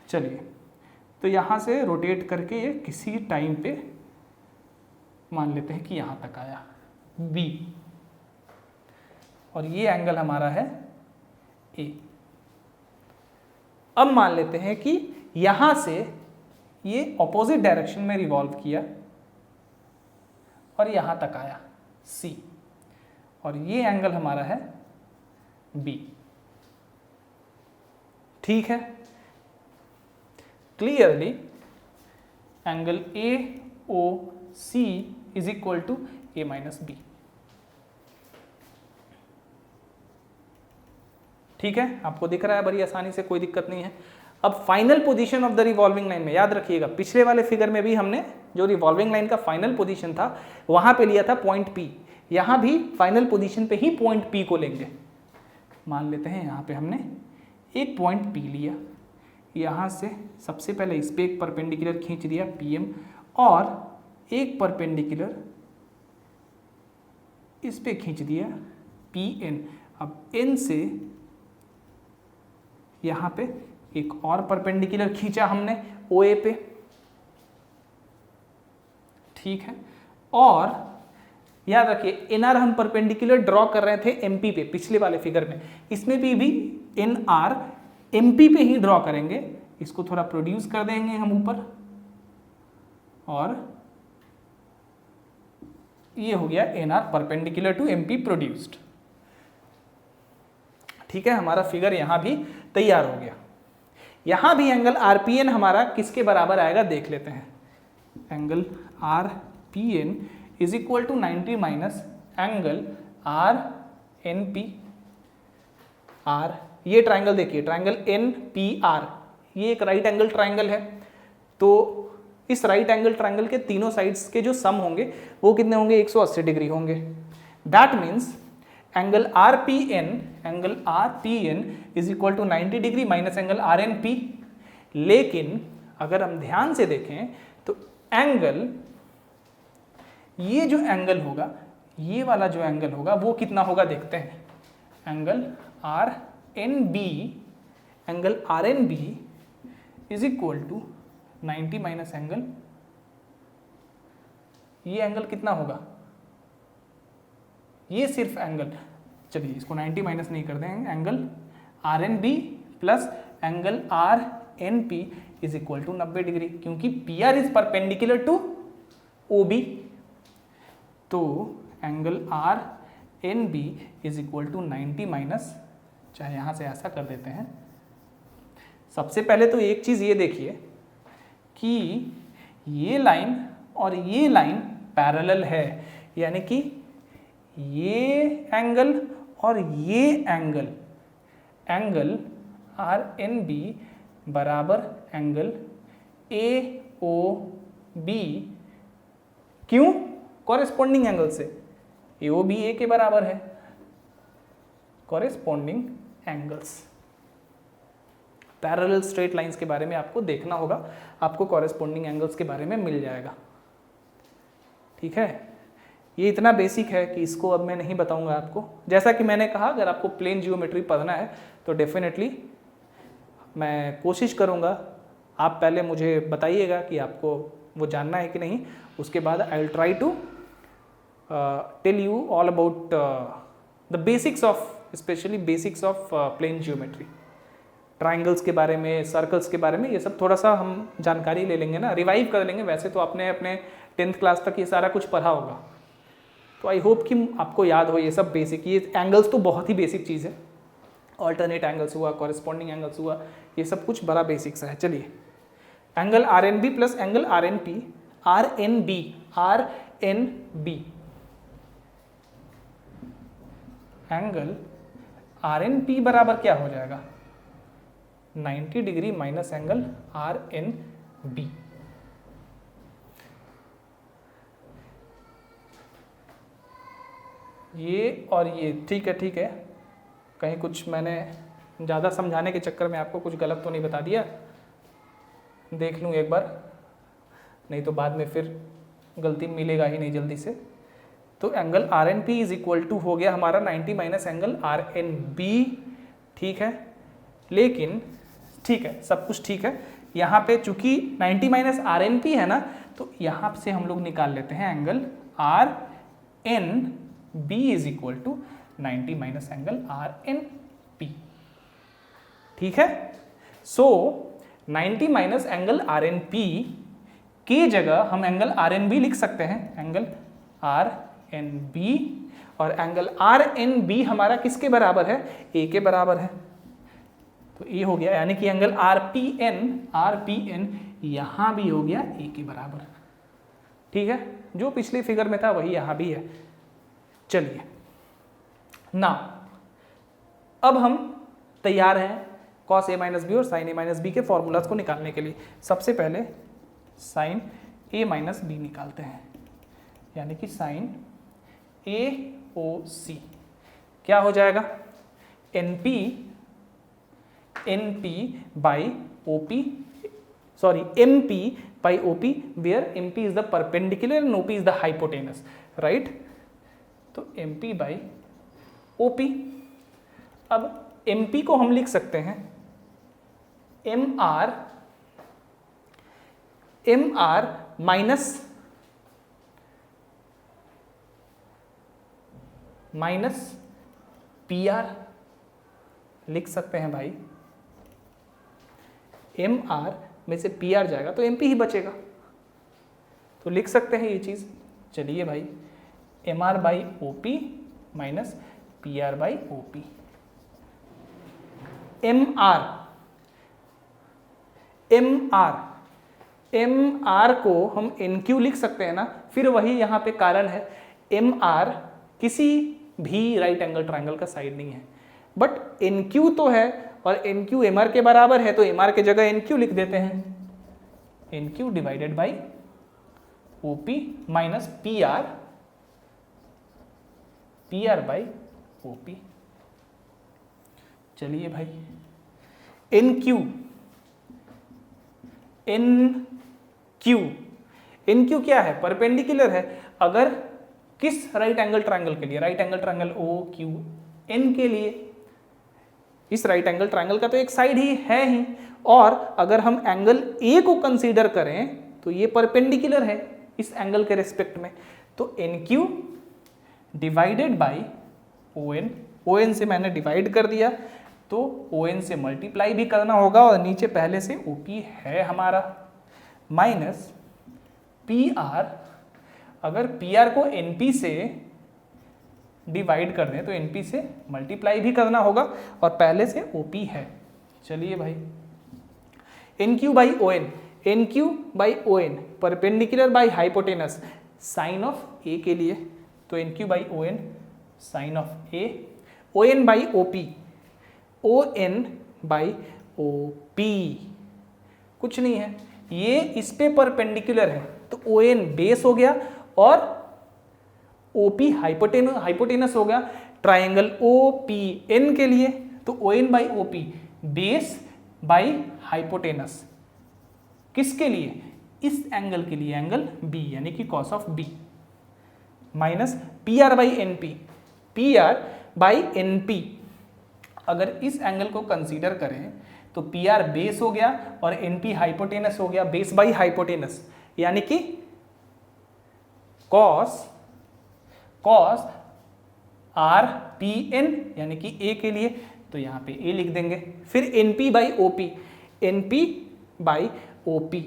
चलिए तो यहाँ से रोटेट करके ये किसी टाइम पे मान लेते हैं कि यहाँ तक आया B, और ये एंगल हमारा है A। अब मान लेते हैं कि यहाँ से ये ऑपोजिट डायरेक्शन में रिवॉल्व किया और यहाँ तक आया C, और ये एंगल हमारा है B। ठीक है, clearly angle AOC is equal to A minus B. ठीक है, आपको दिख रहा है बड़ी आसानी से, कोई दिक्कत नहीं है। अब final position of the revolving line में याद रखिएगा, पिछले वाले फिगर में भी हमने जो रिवॉल्विंग लाइन का फाइनल पोजीशन था वहां पे लिया था पॉइंट P, यहां भी फाइनल पोजीशन पे ही पॉइंट P को लेंगे। मान लेते हैं यहां पे हमने एक पॉइंट P लिया, यहाँ से सबसे पहले इस पे एक परपेंडिकुलर खींच दिया PM और एक परपेंडिकुलर इस पे खींच दिया PN। अब N से यहाँ पे एक और परपेंडिकुलर खींचा हमने OA पे, ठीक है। और याद रखिए NR हम परपेंडिकुलर ड्रॉ कर रहे थे MP पे पिछले वाले फिगर में, इसमें भी NR MP पे ही ड्रॉ करेंगे। इसको थोड़ा प्रोड्यूस कर देंगे हम ऊपर, और ये हो गया NR perpendicular to MP produced, ठीक है। हमारा फिगर यहां भी तैयार हो गया। यहां भी एंगल RPN हमारा किसके बराबर आएगा देख लेते हैं। Angle RPN is equal to 90 minus angle RNP। R ये ट्राइंगल देखिए, ट्राइंगल NPR, ये एक राइट एंगल ट्राइंगल है। तो इस राइट एंगल ट्राइंगल के तीनों साइड्स के जो सम होंगे वो कितने होंगे, 180 डिग्री होंगे। That means angle RPN is equal to 90 degree minus angle RNP। लेकिन अगर हम ध्यान से देखें तो एंगल, ये जो एंगल होगा, ये वाला जो एंगल होगा वो कितना होगा देखते हैं। Angle RNB is equal to 90 minus angle, ये एंगल कितना होगा, ये सिर्फ एंगल, चलिए इसको 90 माइनस नहीं कर देंगे, angle RNB plus angle RNP is equal to 90 degree, क्योंकि PR is perpendicular to OB। तो angle RNB is equal to 90 minus, चाहे यहां से ऐसा कर देते हैं। सबसे पहले तो एक चीज ये देखिए कि ये लाइन और ये लाइन पैरेलल है, यानी कि ये एंगल और ये एंगल, एंगल RNB बराबर एंगल AOB, क्यों, कॉरेस्पॉन्डिंग एंगल से AOB A के बराबर है। Corresponding angles, parallel straight lines के बारे में आपको देखना होगा, आपको कॉरेस्पॉन्डिंग एंगल्स के बारे में मिल जाएगा, ठीक है। ये इतना बेसिक है कि इसको अब मैं नहीं बताऊंगा आपको। जैसा कि मैंने कहा, अगर आपको प्लेन जियोमेट्री पढ़ना है तो डेफिनेटली मैं कोशिश करूंगा, आप पहले मुझे बताइएगा कि आपको वो जानना है कि नहीं, उसके बाद I will try to tell you all about the basics of, specially basics of plane geometry. Triangles के बारे में, सर्कल्स के बारे में, ये सब थोड़ा सा हम जानकारी ले लेंगे ना, रिवाइव कर लेंगे। वैसे तो आपने अपने 10th क्लास तक ये सारा कुछ पढ़ा होगा, तो आई होप कि आपको याद हो ये सब बेसिक। ये एंगल्स तो बहुत ही बेसिक चीज़ है, ऑल्टरनेट एंगल्स हुआ, कॉरेस्पॉन्डिंग एंगल्स हुआ, ये सब कुछ बड़ा बेसिक्स है। चलिए, angle RNB plus angle RNP, RNB angle RNP बराबर क्या हो जाएगा, 90 डिग्री माइनस एंगल RNB। ये और ये ठीक है, ठीक है। कहीं कुछ मैंने ज़्यादा समझाने के चक्कर में आपको कुछ गलत तो नहीं बता दिया, देख लूँ एक बार, नहीं तो बाद में फिर गलती मिलेगा ही नहीं जल्दी से। तो angle RNP is equal to हो गया हमारा 90 माइनस एंगल RNB, ठीक है। लेकिन ठीक है, सब कुछ ठीक है। यहाँ पे चूंकि 90 माइनस RNP है ना, तो यहाँ से हम लोग निकाल लेते हैं angle RNB is equal to 90 minus angle RNP, ठीक है। सो 90 माइनस एंगल RNP की जगह हम एंगल RNB लिख सकते हैं, एंगल RNB, और एंगल RNB हमारा किसके बराबर है, A के बराबर है। तो ये हो गया, यानी कि एंगल RPN यहां भी हो गया A के बराबर, ठीक है। जो पिछले फिगर में था वही यहां भी है। चलिए ना, अब हम तैयार हैं cos A माइनस बी और sin A माइनस बी के फॉर्मूलाज को निकालने के लिए। सबसे पहले sin A माइनस बी निकालते हैं, यानी कि sin AOC क्या हो जाएगा, NP by MP by OP where MP is the perpendicular and OP is the hypotenuse, right? तो MP by OP, अब MP को हम लिख सकते हैं MR माइनस PR लिख सकते हैं भाई। MR में से PR जाएगा तो MP ही बचेगा, तो लिख सकते हैं ये चीज। चलिए भाई, MR by OP minus PR by OP। MR को हम NQ लिख सकते हैं ना, फिर वही यहाँ पे कारण है, MR किसी भी राइट एंगल ट्रायंगल का साइड नहीं है, बट NQ तो है और NQ MR के बराबर है, तो MR के जगह NQ लिख देते हैं, NQ divided by OP minus PR by OP। चलिए भाई, NQ क्या है? परपेंडिकुलर है। अगर किस राइट एंगल ट्रायंगल के लिए? राइट एंगल ट्रायंगल OQN के लिए। इस राइट एंगल ट्रायंगल का तो एक साइड ही है ही, और अगर हम एंगल A को कंसीडर करें तो ये परपेंडिकुलर है इस एंगल के रेस्पेक्ट में, तो NQ डिवाइडेड बाई ON से मैंने डिवाइड कर दिया, तो ON से मल्टीप्लाई भी करना होगा, और नीचे पहले से OP है हमारा, माइनस PR। अगर PR को NP से डिवाइड कर दें तो NP से मल्टीप्लाई भी करना होगा, और पहले से OP है। चलिए भाई, NQ by ON perpendicular by hypotenuse sine of A के लिए, तो NQ by ON sine of A, ON by OP कुछ नहीं है, ये इस पे परपेंडिकुलर है, तो ON बेस हो गया और OP हाइपोटेनस हो गया। ट्रायंगल OPN के लिए तो ON by OP base by hypotenuse, किसके लिए? इस एंगल के लिए, एंगल B यानी कि cos of B, minus PR by NP। अगर इस एंगल को कंसीडर करें तो PR बेस हो गया और NP हाइपोटेनस हो गया, बेस बाई हाइपोटेनस, यानी कि कॉस RPN यानी कि A के लिए, तो यहाँ पे A लिख देंगे। फिर NP by OP,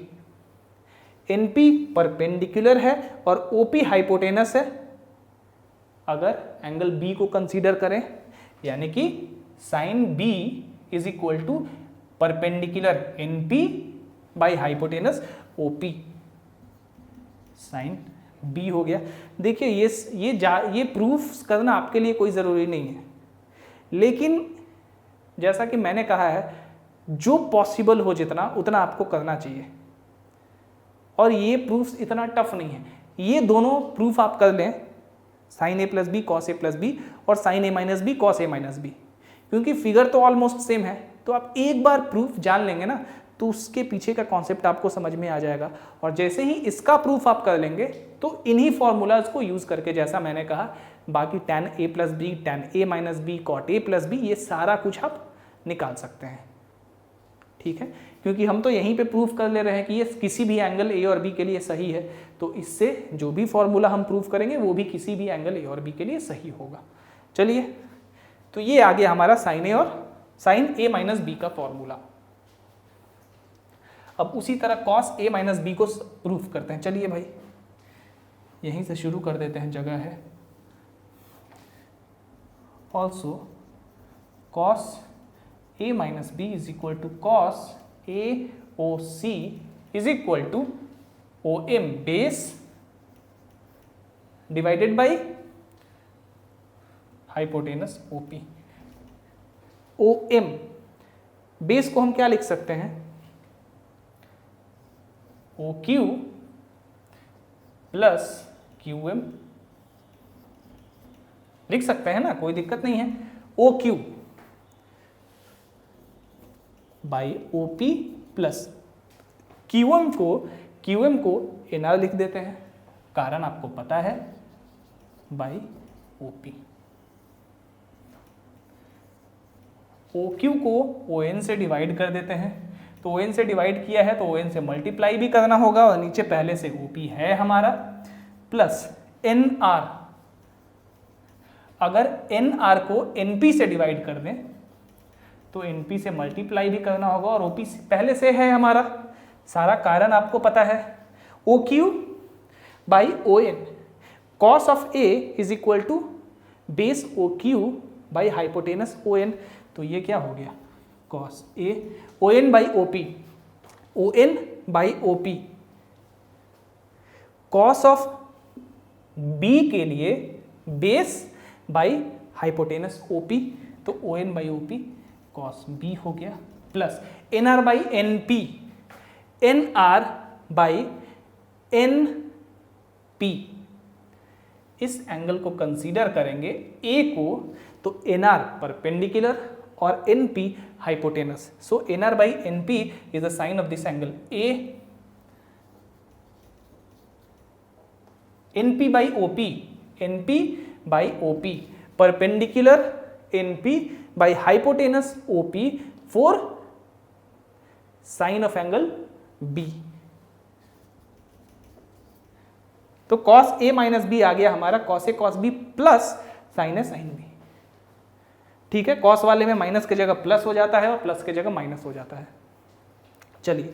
NP perpendicular है और OP हाइपोटेनस है। अगर एंगल B को कंसीडर करें, यानी कि sine B is equal to perpendicular NP by hypotenuse OP, sine B हो गया। देखिए ये प्रूफ करना आपके लिए कोई ज़रूरी नहीं है, लेकिन जैसा कि मैंने कहा है, जो पॉसिबल हो जितना उतना आपको करना चाहिए, और ये प्रूफ इतना टफ नहीं है। ये दोनों प्रूफ आप कर लें, sine A plus B cos A plus B और sine A minus B cos A minus B, क्योंकि फिगर तो ऑलमोस्ट सेम है, तो आप एक बार प्रूफ जान लेंगे ना, तो उसके पीछे का कॉन्सेप्ट आपको समझ में आ जाएगा। और जैसे ही इसका प्रूफ आप कर लेंगे तो इन्हीं फॉर्मूलाज को यूज़ करके, जैसा मैंने कहा, बाकी tan A plus B, tan A minus B, cot A plus B, ये सारा कुछ आप निकाल सकते हैं। ठीक है, क्योंकि हम तो यहीं पे प्रूफ कर ले रहे हैं कि ये किसी भी एंगल A और B के लिए सही है, तो इससे जो भी फॉर्मूला हम प्रूफ करेंगे वो भी किसी भी एंगल A और B के लिए सही होगा। चलिए, तो ये आ गया हमारा साइन A और साइन A माइनस बी का फॉर्मूला। अब उसी तरह कॉस A माइनस बी को प्रूफ करते हैं। चलिए भाई, यहीं से शुरू कर देते हैं, जगह है। Also cos A minus B is equal to cos AOC is equal to OM base divided by hypotenuse OP। OM base को हम क्या लिख सकते हैं? OQ प्लस QM लिख सकते हैं ना, कोई दिक्कत नहीं है। OQ by OP plus Q M को एन आर लिख देते हैं, कारण आपको पता है, by O P. O Q को ओ एन से डिवाइड कर देते हैं, तो ओ एन से डिवाइड किया है तो ओ एन से मल्टीप्लाई भी करना होगा, और नीचे पहले से ओ पी है हमारा, प्लस एन आर। अगर एन आर को एन पी से डिवाइड कर दें तो एन पी से मल्टीप्लाई भी करना होगा, और ओ पी पहले से है हमारा, सारा कारण आपको पता है। O Q by O N, cos of A is equal to base O Q by hypotenuse O N, तो ये क्या हो गया, cos A O N by O P, O N by O P, cos of B के लिए base by hypotenuse O P, तो O N by O P cos B हो गया, plus N R by N P, N R by N P. इस एंगल को कंसीडर करेंगे ए को, तो एन आर परपेंडिकुलर और N P hypotenuse, so N R by N P is the sine of this angle A, N P by O P, N P by O P, perpendicular N P by hypotenuse O P for sine of angle B. तो कॉस ए माइनस बी आ गया हमारा cos A cos B plus sine A sine B. ठीक है, कॉस वाले में माइनस की जगह प्लस हो जाता है और प्लस की जगह माइनस हो जाता है। चलिए,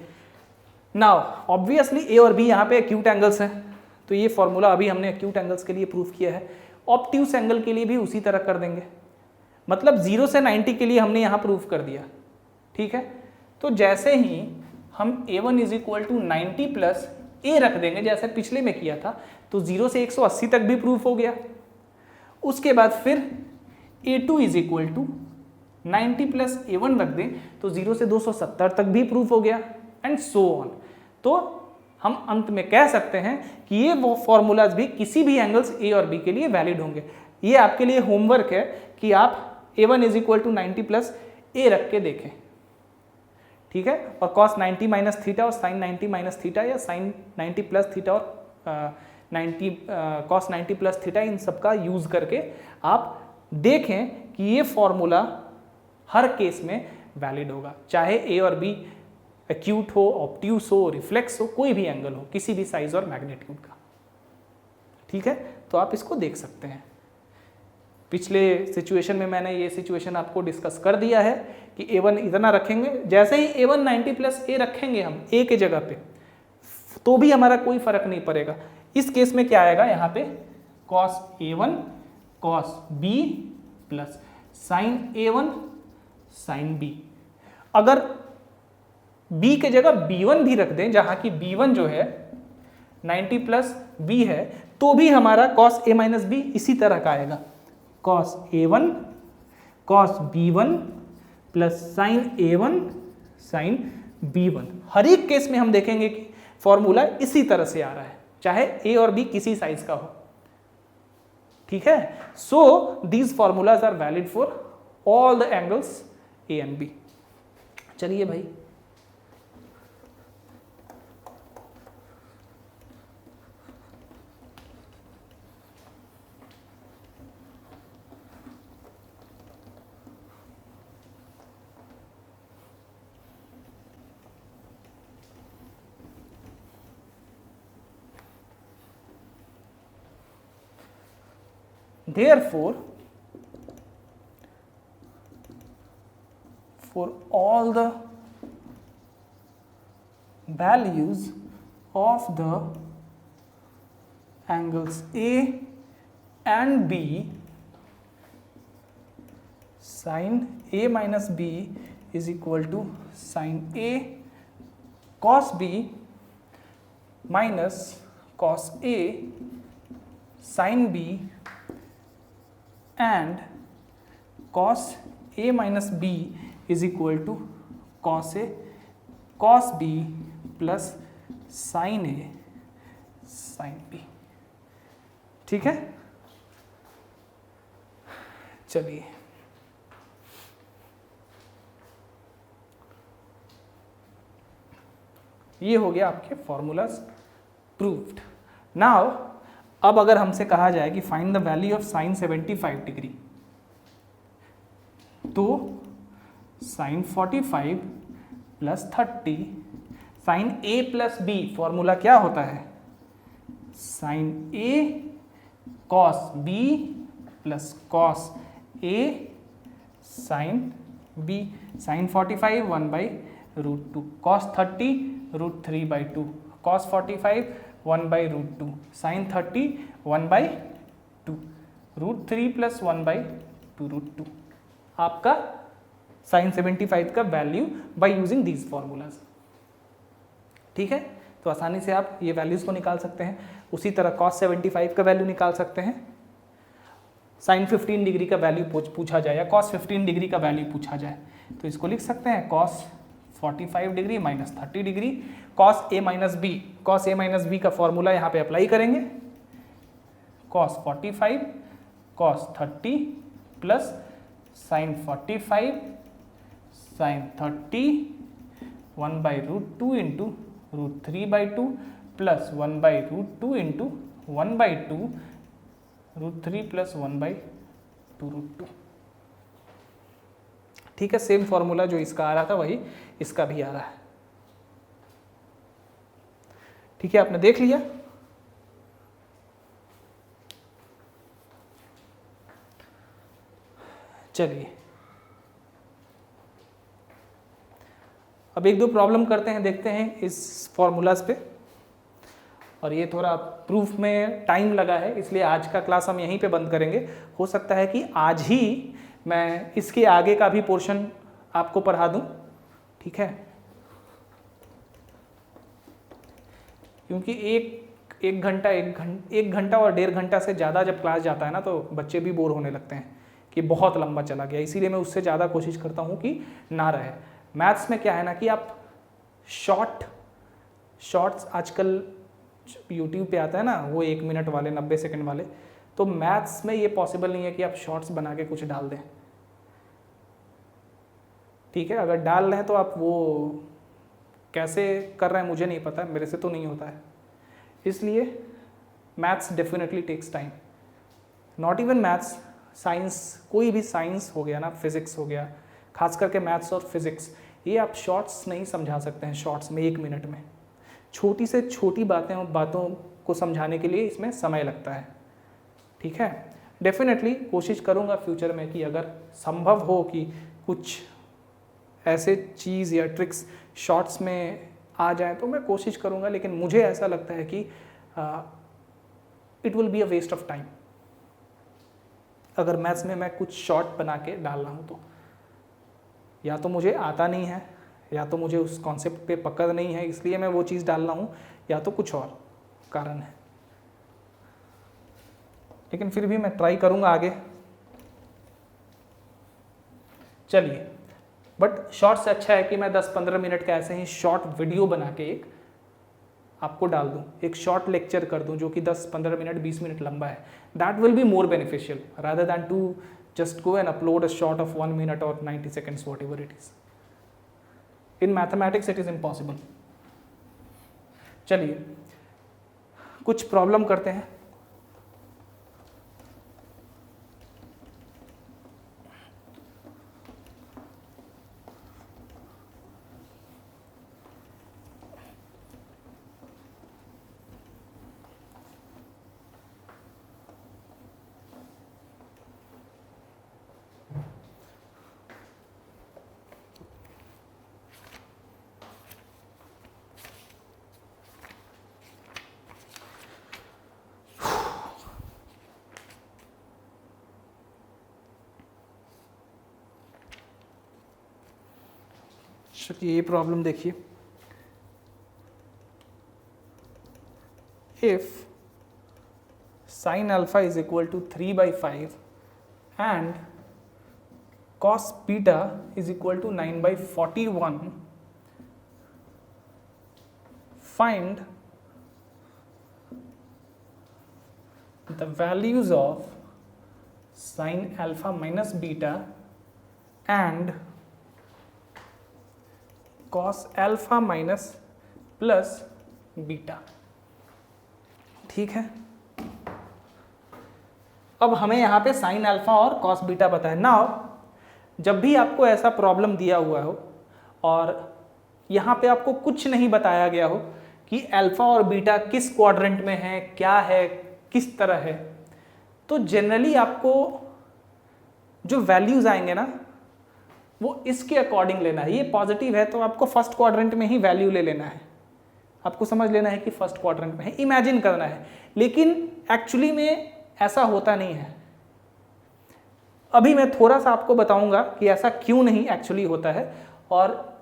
नाउ ऑब्वियसली ए और बी यहाँ पे एक्यूट एंगल्स हैं, तो ये फॉर्मूला अभी हमने एक्यूट एंगल्स के लिए प्रूफ किया है, ऑब्ट्यूस एंगल के लिए भी उसी तरह कर देंगे, मतलब 0 से 90 के लिए हमने यहाँ प्रूफ कर दिया। ठीक है, तो जैसे ही हम a1 is equal to 90 plus A रख देंगे जैसे पिछले में किया था, तो 0 से 180 तक भी प्रूफ हो गया। उसके बाद फिर a2 is equal to 90 plus a1 रख दें तो 0 से 270 तक भी प्रूफ हो गया, एंड सो ऑन। तो हम अंत में कह सकते हैं कि ये वो फॉर्मूलाज भी किसी भी एंगल्स ए और बी के लिए वैलिड होंगे। ये आपके लिए होमवर्क है कि आप a1 is equal to 90 plus A रख के देखें। ठीक है, और cos 90 माइनस थीटा और sin 90 माइनस थीटा या sin 90 प्लस थीटा और 90 cos 90 प्लस थीटा, इन सब का यूज करके आप देखें कि ये फॉर्मूला हर केस में वैलिड होगा, चाहे ए और बी एक्यूट हो, ऑब्ट्यूस हो, रिफ्लेक्स हो, कोई भी एंगल हो, किसी भी साइज और मैग्नीट्यूड का। ठीक है, तो आप इसको देख सकते हैं। पिछले सिचुएशन में मैंने ये सिचुएशन आपको डिस्कस कर दिया है कि a1 इतना रखेंगे, जैसे ही a1 90 प्लस ए रखेंगे हम a के जगह पे, तो भी हमारा कोई फर्क नहीं पड़ेगा। इस केस में क्या आएगा, यहाँ पे cos a1 cos b plus sin a1 sin b। अगर b के जगह b1 भी रख दें, जहाँ की b1 जो है 90 प्लस b है, तो भी हमारा cos a माइनस b इसी तरह का आएगा, cos a1 cos b1 plus sin a1 sin b1। हर एक केस में हम देखेंगे कि फॉर्मूला इसी तरह से आ रहा है, चाहे a और b किसी साइज का हो। ठीक है, so these formulas are valid for all the angles a and b। चलिए भाई, therefore for all the values of the angles A and B, sin A minus B is equal to sin A cos B minus cos A sin B and cos A minus B is equal to cos A cos B plus sin A sin B। ठीक है, चलिए ये हो गया आपके फॉर्मूलाज प्रूव्ड। नाउ अब अगर हमसे कहा जाए कि find the value of sine 75 degree, तो sine 45 plus 30 sine A plus B, formula क्या होता है, sine A cos B plus cos A sine B. Sine 45 1/√2, cos 30 √3/2, cos 45 1/√2, sine 30 1/2, √3 plus 1/2√2 आपका साइन 75 का value by using these formulas. ठीक है, तो आसानी से आप ये वैल्यूज को निकाल सकते हैं। उसी तरह कॉस 75 का वैल्यू निकाल सकते हैं। साइन 15 डिग्री का वैल्यू पूछा जाए या कॉस 15 डिग्री का वैल्यू पूछा जाए तो इसको लिख सकते हैं cos 45 degree minus 30 degree, cos A minus B, cos A minus B का फॉर्मूला यहाँ पे अप्लाई करेंगे, cos 45 cos 30 plus sine 45 sine 30 1/√2 into √3/2 plus 1/√2 into 1/2 √3 plus 1/2√2। ठीक है, सेम फॉर्मूला जो इसका आ रहा था वही इसका भी आ रहा है। ठीक है, आपने देख लिया। चलिए अब एक दो प्रॉब्लम करते हैं, देखते हैं इस फॉर्मूलाज पे। और ये थोड़ा प्रूफ में टाइम लगा है, इसलिए आज का क्लास हम यहीं पे बंद करेंगे। हो सकता है कि आज ही मैं इसके आगे का भी पोर्शन आपको पढ़ा दूं। ठीक है, क्योंकि एक घंटा और 1.5 घंटा से ज़्यादा जब क्लास जाता है ना तो बच्चे भी बोर होने लगते हैं कि बहुत लंबा चला गया। इसीलिए मैं उससे ज़्यादा कोशिश करता हूँ कि ना रहे। मैथ्स में क्या है ना कि आप शॉर्ट्स आजकल यूट्यूब पे आता है ना, वो 1 मिनट वाले 90 सेकंड वाले, तो मैथ्स में ये पॉसिबल नहीं है कि आप शॉर्ट्स बना के कुछ डाल दें। ठीक है, अगर डाल रहे हैं तो आप वो कैसे कर रहे हैं मुझे नहीं पता, मेरे से तो नहीं होता है। इसलिए maths definitely takes time, not even maths, science, कोई भी साइंस हो गया ना, फिजिक्स हो गया, खास करके मैथ्स और फिजिक्स, ये आप शॉर्ट्स नहीं समझा सकते हैं शॉर्ट्स में 1 मिनट में। छोटी से छोटी बातों को समझाने के लिए इसमें समय लगता है। ठीक है, डेफिनेटली कोशिश करूँगा फ्यूचर में कि अगर संभव हो कि कुछ ऐसे चीज़ या ट्रिक्स शॉर्ट्स में आ जाए तो मैं कोशिश करूँगा, लेकिन मुझे ऐसा लगता है कि it will be a waste of time अगर मैथ्स में मैं कुछ शॉर्ट बना के डाल रहा हूँ तो। या तो मुझे आता नहीं है, या तो मुझे उस कॉन्सेप्ट पे पकड़ नहीं है इसलिए मैं वो चीज़ डाल रहा हूँ, या तो कुछ और कारण है। लेकिन फिर भी मैं ट्राई करूँगा आगे। चलिए, बट शॉर्ट से अच्छा है कि मैं 10-15 मिनट का ऐसे ही शॉर्ट वीडियो बना के एक आपको डाल दूँ, एक शॉर्ट लेक्चर कर दूँ जो कि 10-15 मिनट 20 मिनट लंबा है। That will be more beneficial rather than to just go and upload a short of 1 minute or 90 seconds, whatever it is. In mathematics it is impossible. चलिए कुछ प्रॉब्लम करते हैं। ये प्रॉब्लम देखिए, if sin alpha is equal to 3/5 and cos beta is equal to 9/41, find the values of sin alpha minus beta and cos alpha minus plus beta. ठीक है, अब हमें यहाँ पे साइन अल्फा और कॉस बीटा पता है। नाउ जब भी आपको ऐसा प्रॉब्लम दिया हुआ हो और यहाँ पे आपको कुछ नहीं बताया गया हो कि अल्फा और बीटा किस क्वाड्रेंट में है, क्या है, किस तरह है, तो जनरली आपको जो वैल्यूज आएंगे ना वो इसके अकॉर्डिंग लेना है। ये पॉजिटिव है तो आपको फर्स्ट क्वाड्रेंट में ही वैल्यू ले लेना है, आपको समझ लेना है कि फर्स्ट क्वाड्रेंट में है, इमेजिन करना है। लेकिन एक्चुअली में ऐसा होता नहीं है। अभी मैं थोड़ा सा आपको बताऊंगा कि ऐसा क्यों नहीं एक्चुअली होता है, और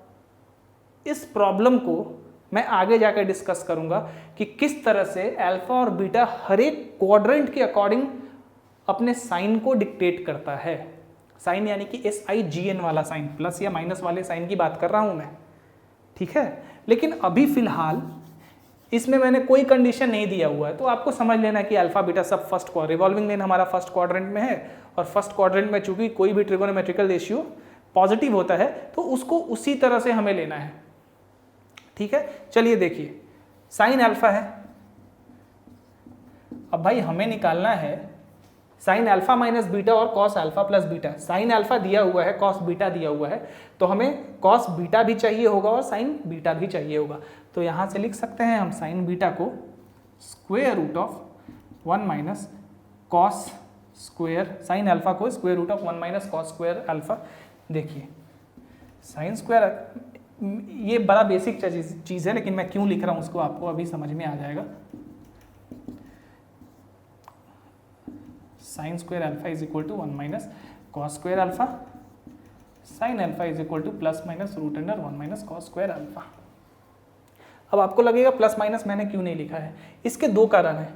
इस प्रॉब्लम को मैं आगे जाकर डिस्कस करूंगा कि किस तरह से अल्फा और बीटा हर एक क्वाड्रेंट के अकॉर्डिंग अपने साइन को डिक्टेट करता है। साइन यानी कि SIGN वाला साइन, प्लस या माइनस वाले साइन की बात कर रहा हूं मैं। ठीक है, लेकिन अभी फिलहाल इसमें मैंने कोई कंडीशन नहीं दिया हुआ है, तो आपको समझ लेना कि अल्फा बीटा सब फर्स्ट रिवॉल्विंग लाइन हमारा फर्स्ट क्वाड्रेंट में है, और फर्स्ट क्वाड्रेंट में चूंकि कोई भी ट्रिगोनोमेट्रिकल रेशियो पॉजिटिव होता है तो उसको उसी तरह से हमें लेना है। ठीक है, चलिए देखिए, साइन अल्फा है। अब भाई हमें निकालना है साइन अल्फा माइनस बीटा और cos alpha plus beta. Sine alpha दिया हुआ है, कॉस बीटा दिया हुआ है, तो हमें कॉस बीटा भी चाहिए होगा और साइन बीटा भी चाहिए होगा। तो यहाँ से लिख सकते हैं हम साइन बीटा को square root of 1 minus cos square, sine alpha को square root of 1 minus cos square alpha. देखिए साइन स्क्वायर, ये बड़ा बेसिक चीज़ है, लेकिन मैं क्यों लिख रहा हूँ उसको आपको अभी समझ में आ जाएगा। Sine square alpha is equal to 1 minus cos square alpha, sine alpha is equal to plus minus root under 1 minus cos square alpha. अब आपको लगेगा प्लस माइनस मैंने क्यों नहीं लिखा है, इसके दो कारण हैं।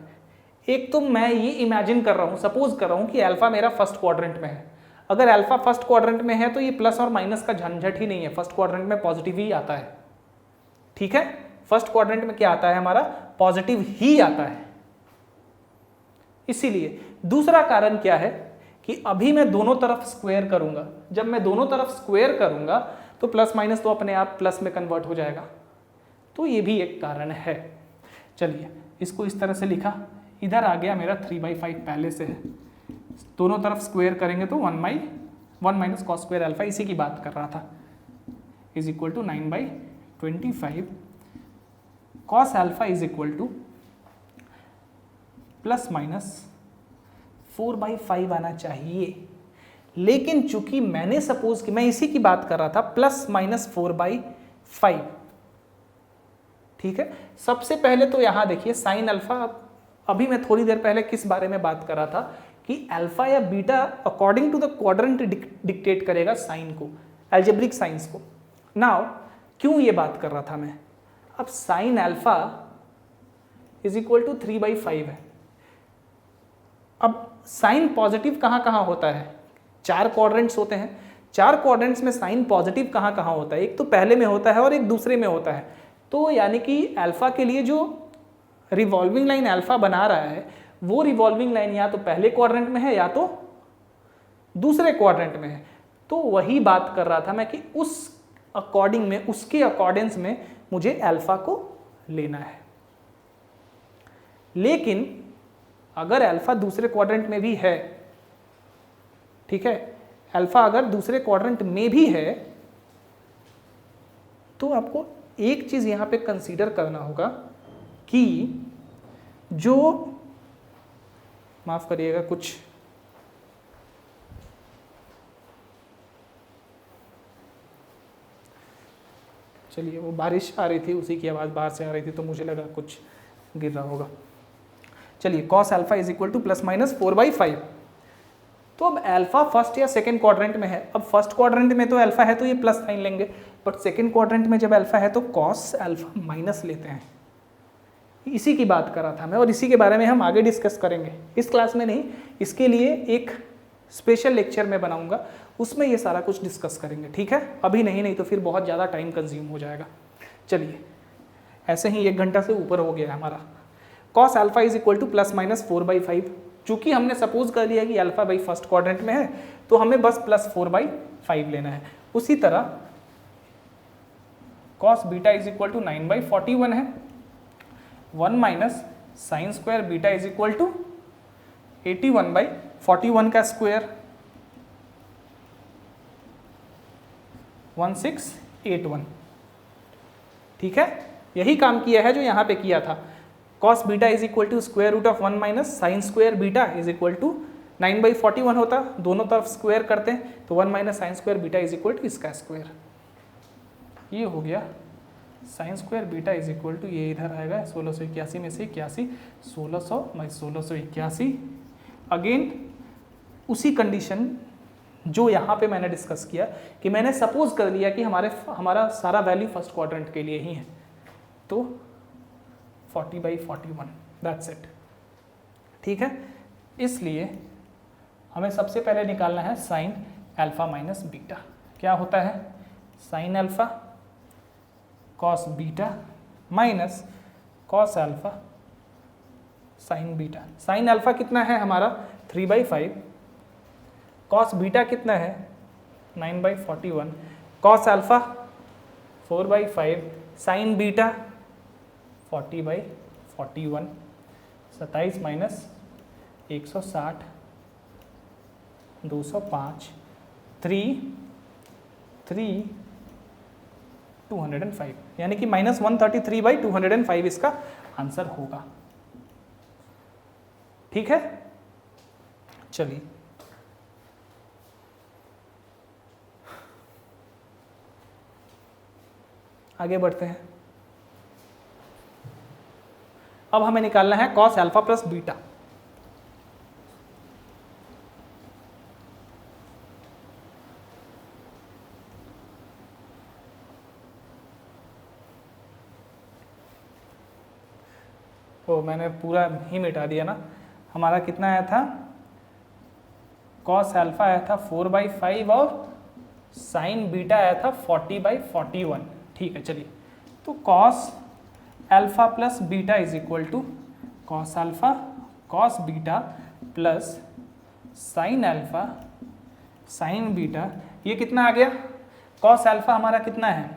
एक तो मैं ये इमेजिन कर रहा हूँ, सपोज कर रहा हूँ कि अल्फा मेरा फर्स्ट क्वाड्रेंट में है। अगर अल्फा फर्स्ट क्वाड्रेंट में है तो ये प्लस और माइनस का झंझट ही नहीं है, फर्स्ट क्वाड्रेंट में पॉजिटिव ही आता है। ठीक है, फर्स्ट क्वाड्रेंट में क्या आता है हमारा, पॉजिटिव ही आता है। इसीलिए दूसरा कारण क्या है कि अभी मैं दोनों तरफ स्क्वायर करूंगा, जब मैं दोनों तरफ स्क्वायर करूंगा तो प्लस माइनस तो अपने आप प्लस में कन्वर्ट हो जाएगा, तो ये भी एक कारण है। चलिए इसको इस तरह से लिखा, इधर आ गया मेरा 3/5 पहले से है, दोनों तरफ स्क्वायर करेंगे तो 1 माइनस कॉस स्क्वायर अल्फा, इसी की बात कर रहा था, is equal to 9/25 cos alpha is equal to plus minus 4/5 आना चाहिए। लेकिन चूंकि मैंने सपोज कि मैं इसी की बात कर रहा था, प्लस माइनस 4/5। ठीक है, सबसे पहले तो यहां देखिए साइन अल्फा, अभी मैं थोड़ी देर पहले किस बारे में बात कर रहा था कि अल्फा या beta according to the quadrant dictate करेगा साइन को, अलजेब्रिक साइंस को। नाउ क्यों ये बात कर रहा था मैं, अब sine alpha is equal to 3/5 है। अब साइन पॉजिटिव कहाँ कहाँ होता है, 4 क्वाड्रेंट्स होते हैं, 4 क्वाड्रेंट्स में साइन पॉजिटिव कहाँ कहाँ होता है, एक तो पहले में होता है और एक दूसरे में होता है। तो यानी कि अल्फा के लिए जो रिवॉल्विंग लाइन अल्फा बना रहा है वो रिवॉल्विंग लाइन या तो पहले क्वाड्रेंट में है या तो दूसरे क्वाड्रेंट में है। तो वही बात कर रहा था मैं कि उस अकॉर्डिंग में, उसके अकॉर्डेंस में मुझे अल्फा को लेना है। लेकिन अगर अल्फा दूसरे क्वाड्रेंट में भी है, ठीक है, अल्फा अगर दूसरे क्वाड्रेंट में भी है तो आपको एक चीज यहां पे कंसीडर करना होगा कि जो, माफ करिएगा, कुछ चलिए वो बारिश आ रही थी, उसी की आवाज बाहर से आ रही थी तो मुझे लगा कुछ गिर रहा होगा। चलिए cos alpha is equal to plus minus 4/5। तो अब अल्फा फर्स्ट या सेकंड क्वाड्रेंट में है, अब फर्स्ट क्वाड्रेंट में तो अल्फा है तो ये प्लस साइन लेंगे, बट सेकंड क्वाड्रेंट में जब अल्फा है तो कॉस अल्फा माइनस लेते हैं। इसी की बात कर रहा था मैं, और इसी के बारे में हम आगे डिस्कस करेंगे, इस क्लास में नहीं, इसके लिए एक स्पेशल लेक्चर में बनाऊंगा, उसमें ये सारा कुछ डिस्कस करेंगे। ठीक है, अभी नहीं तो फिर बहुत ज़्यादा टाइम कंज्यूम हो जाएगा। चलिए ऐसे ही 1 घंटा से ऊपर हो गया हमारा। Cos alpha is equal to plus minus 4/5। चूंकि हमने सपोज कर लिया कि अल्फा भाई फर्स्ट क्वाड्रेंट में है तो हमें बस प्लस 4/5 लेना है। उसी तरह cos beta is equal to 9/41 है, 1 minus sine square beta is equal to 81/41 का स्क्वायर 1681। ठीक है, यही काम किया है जो यहाँ पे किया था। Cos beta is equal to square root of 1 minus sine square beta is equal to 9/41 होता, दोनों तरफ स्क्वायर करते हैं तो 1 minus sine square beta is equal to इसका स्क्वायर। ये हो गया sine square beta is equal to, ये इधर आएगा 1681 में से 81, 1681। अगेन उसी कंडीशन जो यहाँ पे मैंने डिस्कस किया कि मैंने सपोज कर लिया कि हमारा सारा वैल्यू फर्स्ट क्वाड्रेंट के लिए ही है, तो 40/41 दैट्स इट। ठीक है, इसलिए हमें सबसे पहले निकालना है साइन अल्फा माइनस बीटा। क्या होता है? Sine alpha cos beta minus cos alpha sine beta. Sine alpha कितना है हमारा 3/5, कॉस बीटा कितना है 9/41, cos alpha 4/5, sign beta 40/41, 27 minus 160, 205, 205, यानी कि माइनस 133/205 इसका आंसर होगा। ठीक है, चलिए आगे बढ़ते हैं। अब हमें निकालना है कॉस अल्फा प्लस बीटा। तो मैंने पूरा ही मिटा दिया ना। हमारा कितना आया था? कॉस अल्फा आया था 4/5 और साइन बीटा आया था 40/41। ठीक है, चलिए तो cos alpha plus beta is equal to cos alpha cos beta plus sine alpha sine beta. ये कितना आ गया? कॉस अल्फा हमारा कितना है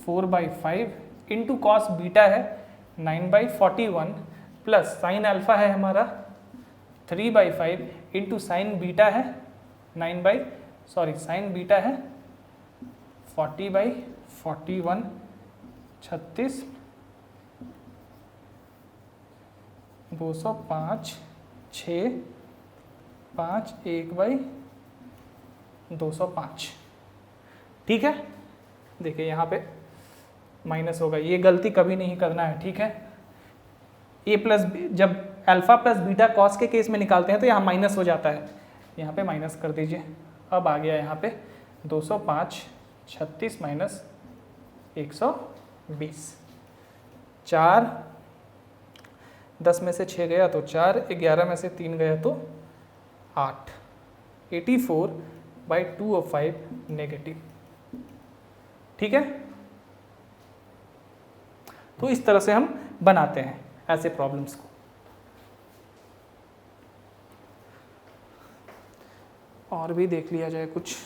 4/5 इंटू कॉस बीटा है 9/41 प्लस साइन अल्फा है हमारा 3/5 इंटू साइन बीटा है साइन बीटा है 40/41, 36, 205, 6, 5, 1/205। ठीक है, देखिए यहाँ पे माइनस होगा, ये गलती कभी नहीं करना है। ठीक है, ए प्लस जब अल्फा प्लस बीटा कॉस के केस में निकालते हैं तो यहाँ माइनस हो जाता है, यहाँ पे माइनस कर दीजिए। अब आ गया यहाँ पे 205, 36 माइनस 120, 4, 10 में से 6 गया तो 4, 11 में से 3 गया तो 8, 84/205 नेगेटिव। ठीक है, तो इस तरह से हम बनाते हैं ऐसे प्रॉब्लम्स को। और भी देख लिया जाए कुछ।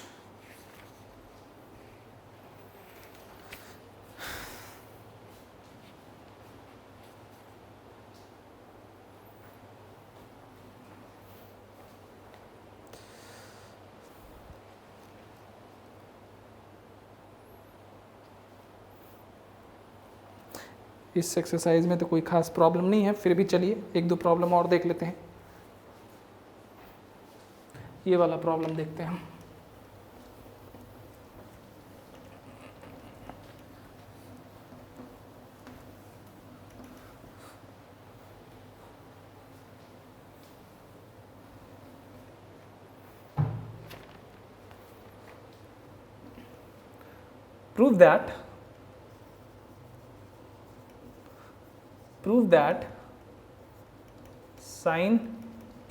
इस एक्सरसाइज में तो कोई खास प्रॉब्लम नहीं है, फिर भी चलिए एक दो प्रॉब्लम और देख लेते हैं। ये वाला प्रॉब्लम देखते हैं हम। Prove that sin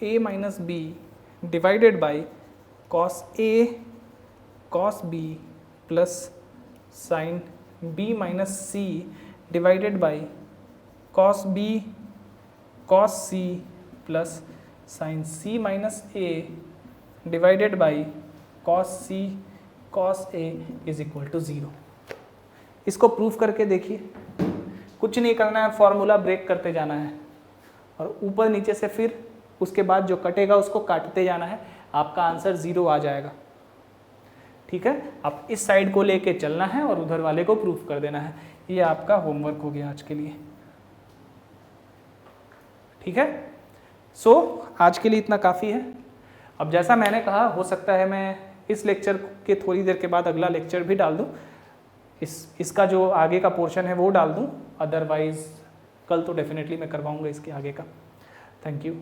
A minus B divided by cos A cos B plus sin B minus C divided by cos B cos C plus sin C minus A divided by cos C cos A is equal to 0। इसको प्रूफ करके देखिए, कुछ नहीं करना है, फॉर्मूला ब्रेक करते जाना है और ऊपर नीचे से फिर उसके बाद जो कटेगा उसको काटते जाना है, आपका आंसर 0 आ जाएगा। ठीक है, आप इस साइड को लेके चलना है और उधर वाले को प्रूफ कर देना है। ये आपका होमवर्क हो गया आज के लिए। ठीक है, सो आज के लिए इतना काफ़ी है। अब जैसा मैंने कहा, हो सकता है मैं इस लेक्चर के थोड़ी देर के बाद अगला लेक्चर भी डाल दूं, इसका जो आगे का पोर्शन है वो डाल दूं, अदरवाइज कल तो डेफिनेटली मैं करवाऊंगा इसके आगे का। Thank you.